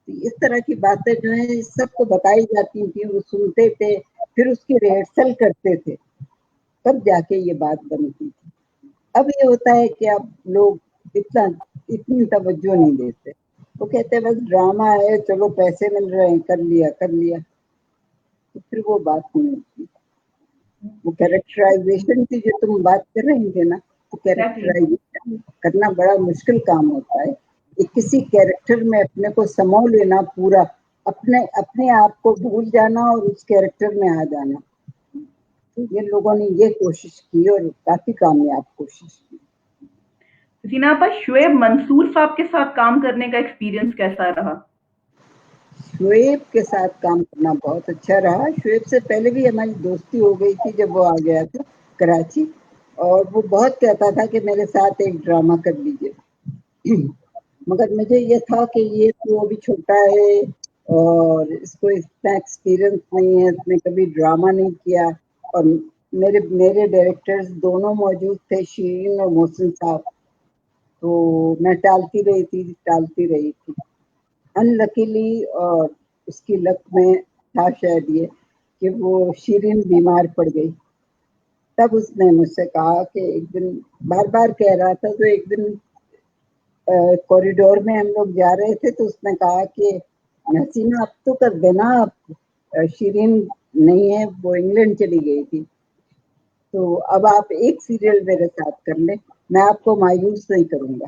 इस तरह की बातें जो है सबको बताई जाती थी, वो सुनते थे, फिर उसकी रिहर्सल करते थे, तब जाके ये बात बनती थी। अब ये होता है कि अब लोग इतना इतनी तवज्जो नहीं देते, वो कहते हैं बस ड्रामा है, चलो पैसे मिल रहे हैं, कर लिया कर लिया, तो फिर वो बात नहीं होती। वो कैरेक्टराइजेशन की जो तुम बात कर रही थे ना, तो एग्जैक्टली। कैरेक्टराइजेशन करना बड़ा मुश्किल काम होता है, कि किसी कैरेक्टर में अपने को समो लेना पूरा, अपने अपने आप को भूल जाना और उस कैरेक्टर में आ जाना। तो ये लोगों ने ये कोशिश की और काफी कामयाब कोशिश की। जीना आपा, शुएब मंसूर साहब के साथ काम करने का एक्सपीरियंस कैसा रहा? शुएब के साथ काम करना बहुत अच्छा रहा। शुएब से पहले भी हमारी दोस्ती हो गई थी जब वो आ गया था कराची, और वो बहुत कहता था कि मेरे साथ एक ड्रामा कर लीजिए मगर मुझे ये था कि ये तो अभी छोटा है और इसको इतना एक्सपीरियंस नहीं है, इसने कभी ड्रामा नहीं किया, और मेरे मेरे डायरेक्टर्स दोनों मौजूद थे, शीरीन और मोहसिन साहब, तो मैं टालती रही थी। अनलकीली, और उसकी लक में था शायद ये कि वो शीरीन बीमार पड़ गई। तब उसने मुझसे कहा कि एक दिन, बार बार कह रहा था, तो एक दिन कॉरिडोर में हम लोग जा रहे थे, तो उसने कहा कि हसीना अब तो कर देना, अब शीरीन नहीं है, वो इंग्लैंड चली गई थी, तो अब आप एक सीरियल मेरे साथ कर ले, मैं आपको मायूस नहीं करूंगा।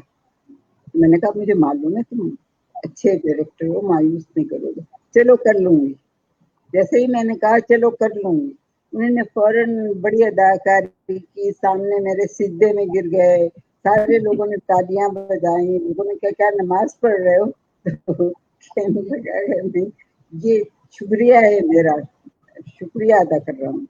मैंने कहा मुझे मालूम है तुम अच्छे डायरेक्टर हो, मायूस नहीं करोगे, चलो कर लूंगी। जैसे ही मैंने कहा चलो कर लूंगी, उन्होंने फौरन बड़ी अदाकारी की, सामने मेरे सीधे में गिर गए, सारे लोगों ने तालियां बजाई, लोगों ने कहा क्या नमाज पढ़ रहे हो तो कहने लगा नहीं, ये शुक्रिया है मेरा, शुक्रिया अदा कर रहा हूँ।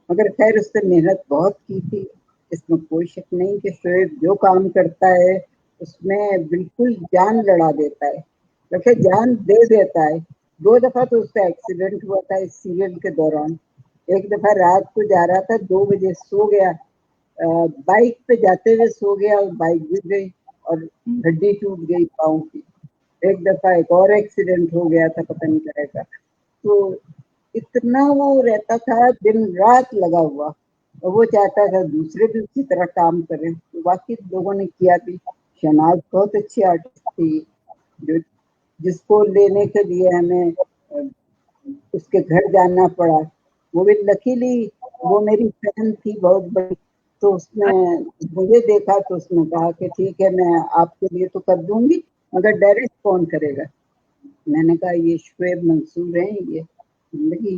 मगर खैर उसने मेहनत बहुत की थी, इसमें कोई शक नहीं कि शोएब जो काम करता है उसमें बिल्कुल जान लड़ा देता है, देखिए जान दे देता है। 2 दफा तो उसका एक्सीडेंट हुआ था इस सीरियल के दौरान। एक दफा रात को जा रहा था, 2 बजे सो गया, बाइक पे जाते हुए सो गया और बाइक गिर गई और हड्डी टूट गई पाँव की। एक दफा एक और एक्सीडेंट हो गया था, पता नहीं क्या का। तो इतना वो रहता था दिन रात लगा हुआ, और वो चाहता था दूसरे भी उसी तरह काम करें, तो बाकी लोगों ने किया भी। शहनाज बहुत अच्छी आर्टिस्ट थी, जो जिसको लेने के लिए हमें उसके घर जाना पड़ा। वो भी लकीली वो मेरी फैन थी बहुत बड़ी, तो उसने मुझे देखा तो उसने कहा कि ठीक है मैं आपके लिए तो कर दूंगी, मगर डायरेक्ट कौन करेगा। मैंने कहा ये शुएब मंसूर हैं,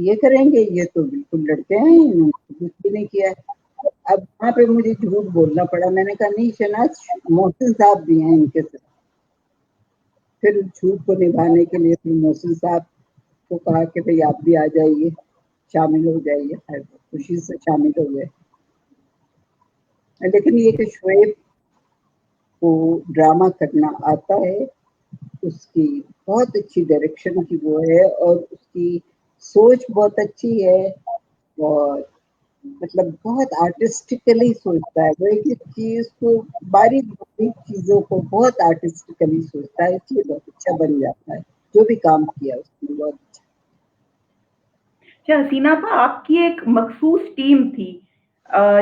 ये करेंगे, ये तो बिल्कुल लड़के हैं, इन्होंने कुछ भी नहीं किया है। अब वहाँ पे मुझे झूठ बोलना पड़ा। मैंने कहा नहीं शहनाज, मोहसिन साहब भी हैं इनके साथ। फिर झूठ को निभाने के लिए फिर मोहसिन साहब को कहा कि भाई आप भी आ जाइए, शामिल हो जाइए। खैर खुशी से शामिल हो गए। लेकिन ये कि शुएब को ड्रामा करना आता है, उसकी बहुत अच्छी डायरेक्शन की वो है, और उसकी सोच बहुत अच्छी है, और मतलब बहुत आर्टिस्टिकली सोचता है। वो एक एक चीज को, बारीक बारीक चीजों को बहुत आर्टिस्टिकली सोचता है, इसलिए बहुत अच्छा बन जाता है। जो भी काम किया उसने बहुत अच्छा। अच्छा हसीना आपा, आपकी एक मखसूस टीम थी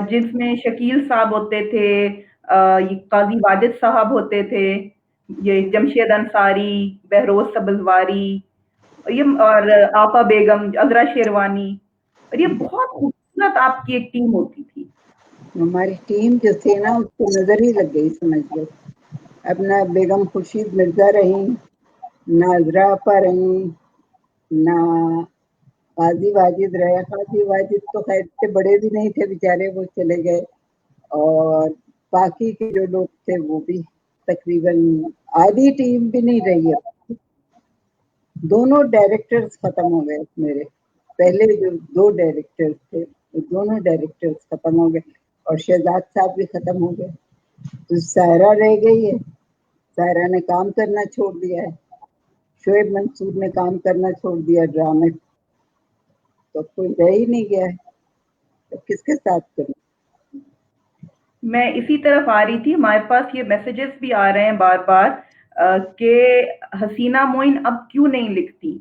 जिसमें शकील साहब होते थे, ये काजी वाजिद साहब होते थे, ये जमशेद अंसारी, बहरोज सब्जवारी, ये और आपा बेगम, अजरा शेरवानी, और ये बहुत खूबसूरत आपकी एक टीम होती थी। हमारी टीम जो थी ना उसको नजर ही लग गई, समझ लो। अब ना बेगम खुर्शीद मिर्जा रही, ना अजरा आपा रही, ना काजी वाजिद रहे। काजी वाजिद तो खैर इतने बड़े भी नहीं थे बेचारे, वो चले गए। और बाकी के जो लोग थे वो भी तकरीबन आधी टीम भी नहीं रही है। दोनों डायरेक्टर्स खत्म हो गए मेरे। पहले जो 2 डायरेक्टर्स थे वो दोनों डायरेक्टर्स खत्म हो गए, और शहजाद साहब भी खत्म हो गए। तो सायरा रह गई है। सायरा ने काम करना छोड़ दिया है। शुएब मंसूर ने काम करना छोड़ दिया ड्रामे। तो कोई रह ही नहीं गया है, तो किसके साथ करूं। मैं इसी तरफ आ रही थी, हमारे पास ये मैसेजेस भी आ रहे हैं बार बार कि हसीना मोइन अब क्यों नहीं लिखती।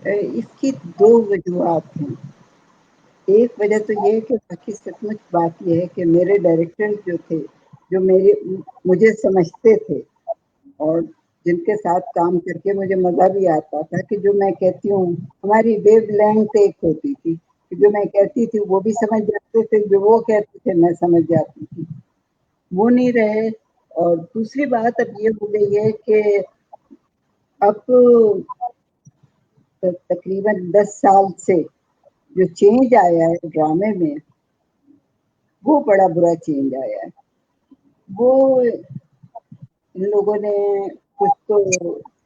इसकी 2 वजूहत हैं। एक वजह तो ये है कि बाकी सचमुच बात ये है कि मेरे डायरेक्टर जो थे, जो मेरे मुझे समझते थे, और जिनके साथ काम करके मुझे मजा भी आता था, कि जो मैं कहती हूँ हमारी वेवलेंथ एक होती थी, कि जो मैं कहती थी वो भी समझ जाते थे, जो वो कहते थे मैं समझ जाती थी। वो नहीं रहे। और दूसरी बात अब ये हो गई है कि अब तकरीबन 10 साल से जो चेंज आया है ड्रामे में, वो बड़ा बुरा चेंज आया है। वो इन लोगों ने कुछ तो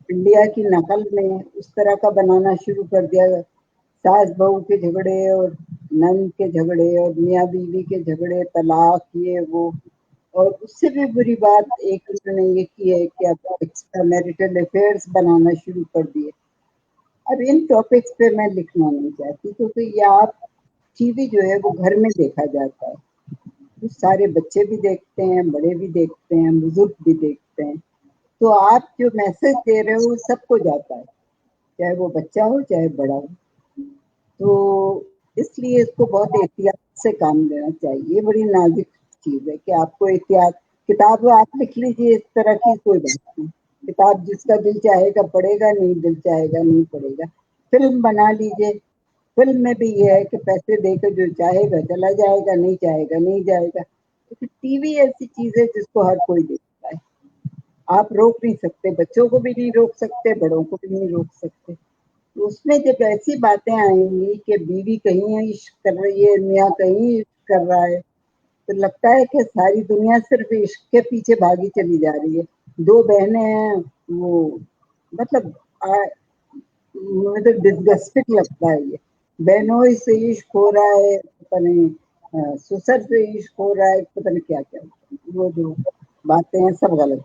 इंडिया की नकल में उस तरह का बनाना शुरू कर दिया। सास बहू के झगड़े, और नंद के झगड़े, और मियाँ बीवी के झगड़े, तलाक, ये वो। और उससे भी बुरी बात एक उन्होंने ये की है कि अब एक्स्ट्रा मैरिटल अफेयर्स बनाना शुरू कर दिए। अब इन टॉपिक्स पे मैं लिखना नहीं चाहती, क्योंकि ये आप टीवी जो है वो घर में देखा जाता है, तो सारे बच्चे भी देखते हैं, बड़े भी देखते हैं, बुजुर्ग भी देखते हैं। तो आप जो मैसेज दे रहे हो वो सबको जाता है, चाहे वो बच्चा हो चाहे बड़ा हो। तो इसलिए इसको बहुत एहतियात से काम लेना चाहिए। ये बड़ी नाजुक चीज है कि आपको एहतियात। किताब आप लिख लीजिए, इस तरह की कोई बात नहीं। किताब जिसका दिल चाहेगा पढ़ेगा, नहीं दिल चाहेगा नहीं पढ़ेगा। फिल्म बना लीजिए, फिल्म में भी ये है कि पैसे देकर जो चाहेगा चला जाएगा, नहीं चाहेगा नहीं जाएगा। क्योंकि टीवी ऐसी चीज है जिसको हर कोई देखता है। आप रोक नहीं सकते, बच्चों को भी नहीं रोक सकते, बड़ों को भी नहीं रोक सकते। तो उसमें जब ऐसी बातें आएंगी कि बीवी कहीं इश्क कर रही है, मियाँ कहीं इश्क कर रहा है, तो लगता है कि सारी दुनिया सिर्फ इश्क के पीछे भागी चली जा रही है। 2 बहनें हैं, वो मतलब मुझे तो डिस्गस्टिंग लगता है ये। बहनों से इश्क हो रहा है, पता नहीं ससुर से इश्क हो रहा है, पता नहीं क्या क्या। वो जो बातें हैं सब गलत।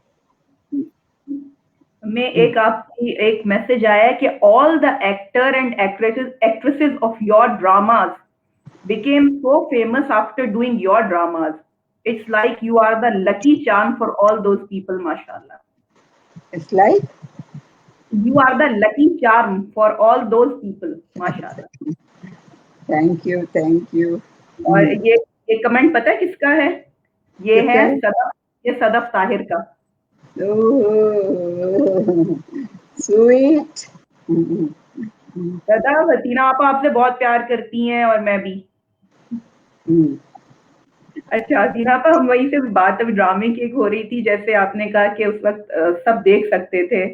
में एक आपकी एक मैसेज आया है कि all the actor and actresses of your dramas became so famous after doing your dramas. It's like you are the lucky charm for all those people, mashallah. It's like You are the lucky charm for all those people, mashallah. Thank you thank you. और ये comment पता है किसका है? ये किसका है है? सदा ये सदफ ताहिर का। स्वीट। दादा हसीना आपा आपसे बहुत प्यार करती हैं और मैं भी। अच्छा हसीना आपा, हम वहीं से बात अभी ड्रामे की एक हो रही थी, जैसे आपने कहा कि उस वक्त सब देख सकते थे।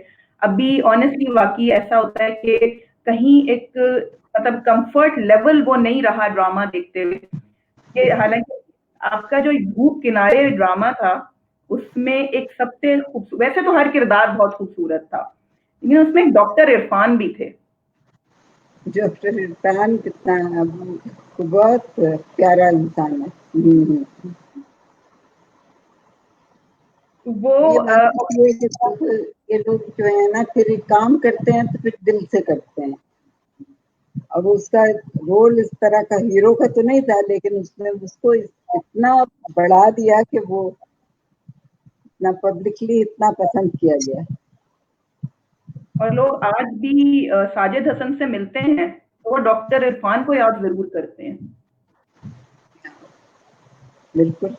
अभी ऑनेस्टली वाकई ऐसा होता है कि कहीं एक मतलब कंफर्ट लेवल वो नहीं रहा ड्रामा देखते हुए। कि हालांकि आपका जो धूप किनारे ड्रामा था, उसमें एक सबसे वैसे तो हर किरदार बहुत खूबसूरत था, लेकिन उसमें एक डॉक्टर इरफान भी थे। डॉक्टर इरफान कितना बहुत प्यारा इंसान है। वो ये बात है कि ये लोग जो है ना फिर काम करते हैं तो फिर दिल से करते हैं। और उसका रोल इस तरह का हीरो का तो नहीं था, लेकिन उसने उसको इतना बढ़ा दिया कि वो इतना पब्लिकली इतना पसंद किया गया। और लोग आज भी साजिद हसन से मिलते हैं तो वो डॉक्टर इरफान को याद जरूर करते हैं। बिल्कुल।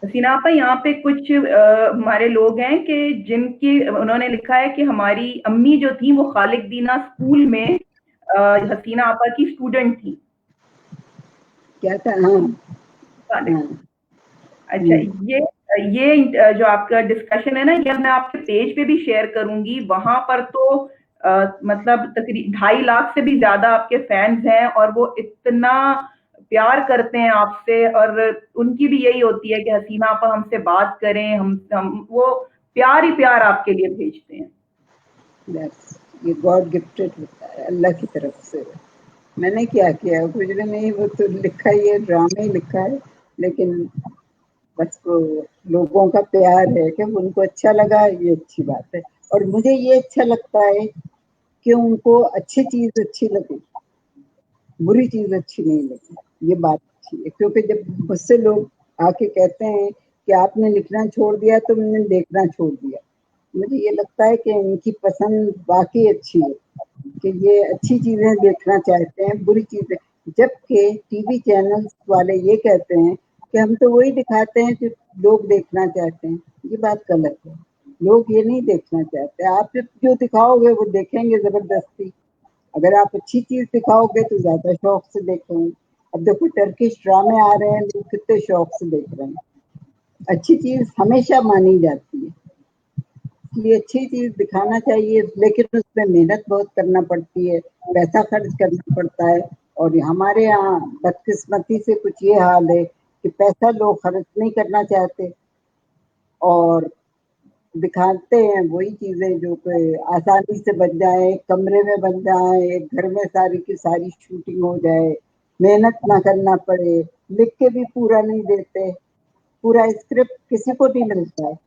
हसीना आपा, यहाँ पे कुछ हमारे लोग हैं कि जिनकी उन्होंने लिखा है कि हमारी अम्मी जो थी वो खालिक दीना स्कूल में हसीना आपा की स्टूडेंट थी। क्या था? हाँ खालिक। हाँ। अच्छा, ये जो आपका डिस्कशन है ना, ये मैं आपके पेज पे भी शेयर करूंगी। वहां पर तो मतलब तकरीबन 2.5 लाख से भी ज्यादा आपके फैंस हैं और वो इतना प्यार करते हैं आपसे, और उनकी भी यही होती है कि हसीना आपा हमसे बात करें, हम वो प्यार ही प्यार आपके लिए भेजते हैं। ये गॉड गिफ्टेड होता है अल्लाह की तरफ से। मैंने क्या किया कुछ भी नहीं, वो तो लिखा ही है, ड्रामे ही लिखा है, लेकिन बस वो लोगों का प्यार है कि उनको अच्छा लगा, ये अच्छी बात है। और मुझे ये अच्छा लगता है कि उनको अच्छी चीज अच्छी लगे, बुरी चीज अच्छी नहीं लगी, ये बात अच्छी है। क्योंकि जब मुझसे लोग आके कहते हैं कि आपने लिखना छोड़ दिया तो मैंने देखना छोड़ दिया, मुझे ये लगता है कि इनकी पसंद वाकई अच्छी है कि ये अच्छी चीजें देखना चाहते हैं, बुरी चीजें। जबकि टीवी चैनल्स वाले ये कहते हैं कि हम तो वही दिखाते हैं जो लोग देखना चाहते हैं, ये बात गलत है। लोग ये नहीं देखना चाहते, आप जो दिखाओगे वो देखेंगे जबरदस्ती। अगर आप अच्छी चीज दिखाओगे तो ज्यादा शौक से देखेंगे। अब देखो टर्किश ड्रामे आ रहे हैं, लोग कितने शौक से देख रहे हैं। अच्छी चीज हमेशा मानी जाती है, इसलिए अच्छी चीज दिखाना चाहिए, लेकिन उसमें मेहनत बहुत करना पड़ती है, पैसा खर्च करना पड़ता है। और हमारे यहाँ बदकिस्मती से कुछ ये हाल है कि पैसा लोग खर्च नहीं करना चाहते और दिखाते हैं वही चीजें जो कि आसानी से बन जाए, कमरे में बन जाए, एक घर में सारी की सारी शूटिंग हो जाए, मेहनत ना करना पड़े। लिख के भी पूरा नहीं देते, पूरा स्क्रिप्ट किसी को नहीं मिलता है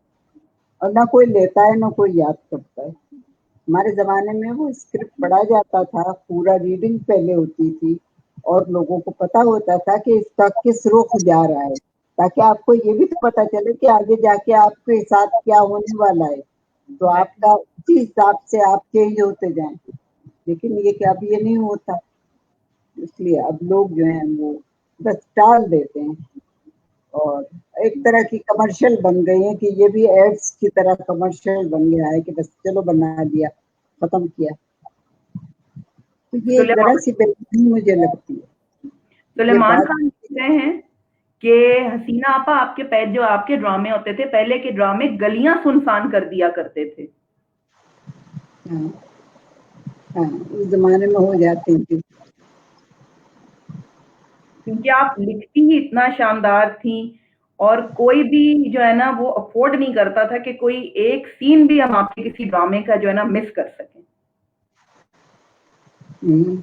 और ना कोई लेता है ना कोई याद करता है। हमारे ज़माने में वो स्क्रिप्ट पढ़ा जाता था, पूरा रीडिंग पहले होती थी और लोगों को पता होता था कि इसका किस रुख जा रहा है, ताकि आपको ये भी तो पता चले कि आगे जाके आपके साथ क्या होने वाला है, तो आपका उसी हिसाब से आप चेंज होते जाएं। लेकिन ये कि अब ये नहीं होता, इसलिए अब लोग जो हैं वो बस टाल देते हैं और एक तरह की कमर्शियल बन गई है कि ये भी एड्स की तरह कमर्शियल बन गया है कि बस चलो बना दिया, खत्म किया। तो ये जरा सुलेमान सी बेइज्जती मुझे लगती है, ये सुलेमान बात। खान लिख रहे हैं कि हसीना आपा, आपके जो आपके ड्रामे होते थे पहले के ड्रामे गलियां सुनसान कर दिया करते थे। हाँ हाँ, उस जमाने में हो जाती थी। क्योंकि आप लिखती ही इतना शानदार थी, और कोई भी जो है ना वो अफोर्ड नहीं करता था कि कोई एक सीन भी हम आपके किसी ड्रामे का जो है ना मिस कर सकें। हम्म,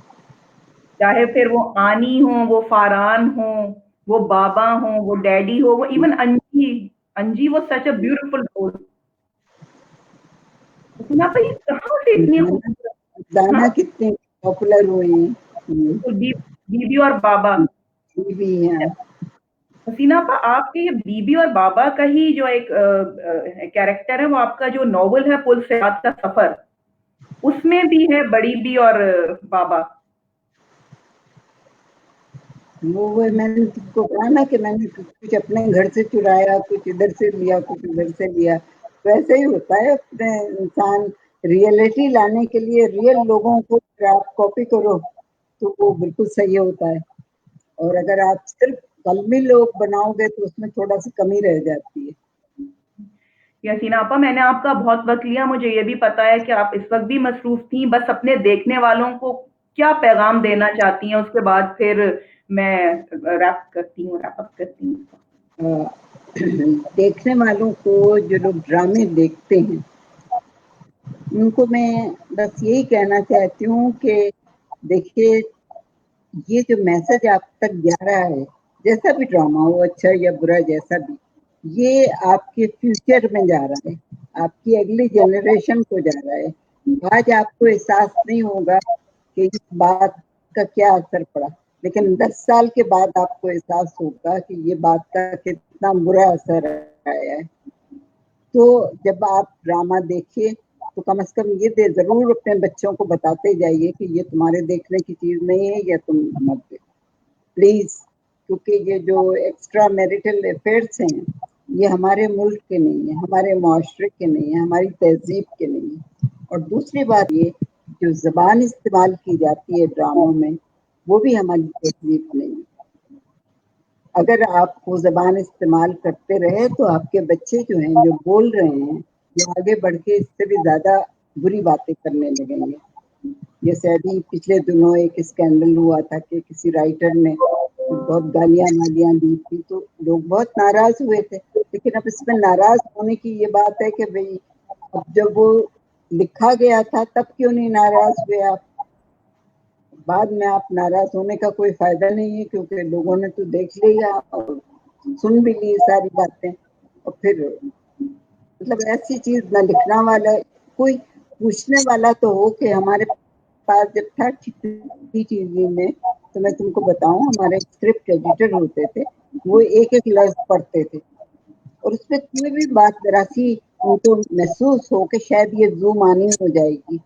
चाहे फिर वो आनी हो, वो फारान हो, वो बाबा हो, वो डैडी हो, वो इवन अंजी। अंजी वो सच अ ब्यूटीफुल रोल। ना भाई कहाँ से इतनी दाना खूबसूरत। हाँ, दाना कितनी पॉपुलर हुई है। तो बीबी और बाबा। ये भी है। हसीना आपा, आपके ये बीबी और बाबा का ही जो एक कैरेक्टर है, वो आपका जो नॉवल है पुल सिरात का सफर, उसमें भी है बड़ी बी और बाबा। वो मैंने तुमको कहा ना कि मैंने कुछ अपने घर से चुराया, कुछ इधर से लिया, कुछ उधर से लिया। वैसे ही होता है, अपने इंसान रियलिटी लाने के लिए रियल लोगों को आप कॉपी करो तो वो बिल्कुल सही होता है, और अगर आप सिर्फ कलमी लोग बनाओगे तो उसमें थोड़ा सी कमी रह जाती है। यासीना आपा, मैंने आपका बहुत वक्त लिया, मुझे ये भी पता है कि आप इस वक्त भी मसरूफ थी। बस अपने देखने वालों को क्या पैगाम देना चाहती हैं, उसके बाद फिर मैं रैप अप करती हूँ। देखने वालों को, जो लोग ड्रामे देखते हैं, उनको मैं बस यही कहना चाहती हूँ कि देखिए, ये जो मैसेज आप तक जा रहा है, जैसा भी ड्रामा हो, अच्छा या बुरा, जैसा भी, ये आपके फ्यूचर में जा रहा है, आपकी अगली जनरेशन को जा रहा है। आज आपको एहसास नहीं होगा कि इस बात का क्या असर पड़ा, लेकिन 10 साल के बाद आपको एहसास होगा कि ये बात का कितना बुरा असर आया है। तो जब आप ड्रामा देखिए तो कम से कम ये जरूर अपने बच्चों को बताते जाइए कि ये तुम्हारे देखने की चीज नहीं है, या तुम मत देखो प्लीज, क्योंकि ये जो एक्स्ट्रा मैरिटल अफेयर्स हैं, ये हमारे मुल्क के नहीं है, हमारे मुआशरे के नहीं है, हमारी तहजीब के नहीं है। और दूसरी बात ये, जो जबान इस्तेमाल की जाती है ड्रामों में, वो भी हमारी तहजीब नहीं है। अगर आप वो जबान इस्तेमाल करते रहे तो आपके बच्चे जो हैं, जो बोल रहे हैं, वो आगे बढ़ के इससे भी ज्यादा बुरी बातें करने लगेंगे। जैसे अभी पिछले दिनों एक स्कैंडल हुआ था कि किसी राइटर ने बहुत गालियां वालियां दी थी, तो लोग बहुत नाराज हुए थे। लेकिन अब इसमें नाराज होने की ये बात है कि भाई, अब जब वो लिखा गया था तब क्यों नहीं नाराज हुए आप? बाद में आप नाराज होने का कोई फायदा नहीं है, क्योंकि लोगों ने तो देख लिया और सुन भी ली सारी बातें। और फिर मतलब ऐसी चीज ना लिखना वाला, कोई पूछने वाला तो हो कि हमारे पास जब था टीवी में, तो मैं तुमको बताऊं, हमारे स्क्रिप्ट एडिटर होते थे, वो एक एक लफ्ज पढ़ते थे, और उसमें कोई भी बात जरा सी उनको महसूस हो कि शायद ये जूम आनी हो जाएगी,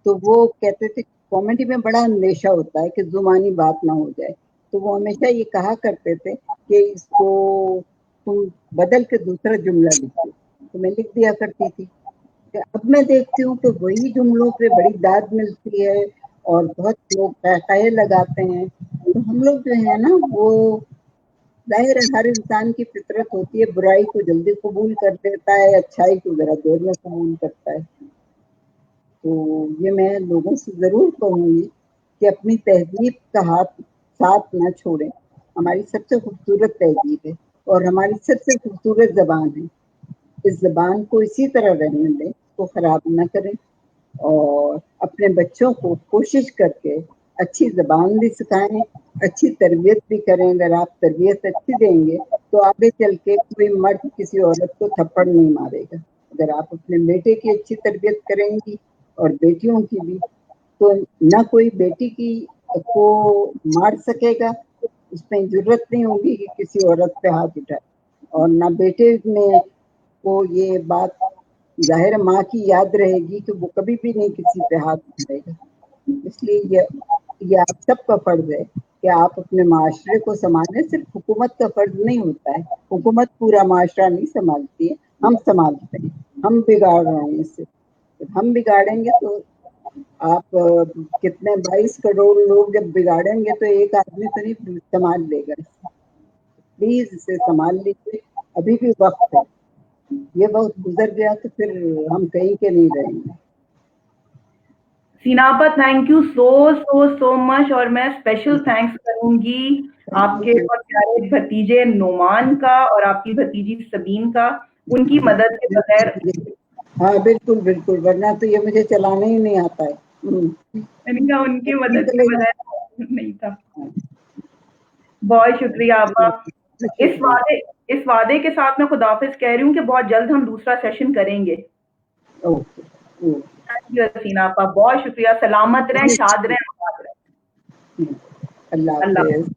तो वो कहते थे, कॉमेडी में बड़ा अंदेशा होता है कि जुबानी बात ना हो जाए, तो वो हमेशा ये कहा करते थे कि इसको तुम बदल के दूसरा जुमला लिखो, तो मैं लिख दिया करती थी। अब मैं देखती हूँ कि वही जुमलों पे बड़ी दाद मिलती है और बहुत लोग पैकाए लगाते हैं। तो हम लोग जो है ना, वो जाहिर है हर इंसान की फितरत होती है, बुराई को जल्दी कबूल कर देता है, अच्छाई को जरा देर में कबूल करता है। तो ये मैं लोगों से जरूर कहूंगी कि अपनी तहजीब का हाथ साथ न छोड़ें। हमारी सबसे खूबसूरत तहजीब है और हमारी सबसे खूबसूरत जबान है। इस जबान को इसी तरह रहने दें, तो खराब न करें, और अपने बच्चों को कोशिश करके अच्छी जबान भी सिखाएं, अच्छी तरबियत भी करें। अगर आप तरबियत अच्छी देंगे तो आगे चल के कोई मर्द किसी औरत को थप्पड़ नहीं मारेगा। अगर आप अपने बेटे की अच्छी तरबियत करेंगी और बेटियों की भी, तो ना कोई बेटी की को मार सकेगा, उसमें जरूरत नहीं होगी कि किसी औरत पे हाथ उठाए, और ना बेटे में को ये बात, जाहिर माँ की याद रहेगी कि वो कभी भी नहीं किसी पे हाथ उठाएगा। इसलिए ये आप सबका फर्ज है कि आप अपने माशरे को संभालें। सिर्फ हुकूमत का फर्ज नहीं होता है, हुकूमत पूरा माशरा नहीं संभालती है, हम संभालते हैं, हम बिगाड़ रहे हैं इससे। जब हम बिगाड़ेंगे तो आप कितने 22 करोड़ लोग जब बिगाड़ेंगे तो एक आदमी तो नहीं संभाल लेगा। प्लीज इसे संभाल लीजिए, अभी भी वक्त है। ये वक्त गुजर गया तो फिर हम कहीं के नहीं रहेंगे। सीनापा, thank you so so so much, और मैं स्पेशल थैंक्स करूंगी आपके और प्यारे भतीजे नोमान का और आपकी भतीजी सबीन का। उनकी मदद के बगैर, हाँ बिल्कुल बिल्कुल, वरना तो ये मुझे चलाना ही नहीं आता है। इनका उनकी मदद के चलेगा। बगैर नहीं था। बहुत शुक्रिया आपा। इस शुक्रिया। वादे इस वादे के साथ मैं खुदाफिज कह रही हूँ कि बहुत जल्द हम दूसरा सेशन करेंगे। Okay okay. थैंक यू हसीना आपा, बहुत शुक्रिया। सलामत रहें, शाद रहें, आबाद रहें। अल्लाह अल्लाह। हाफिज।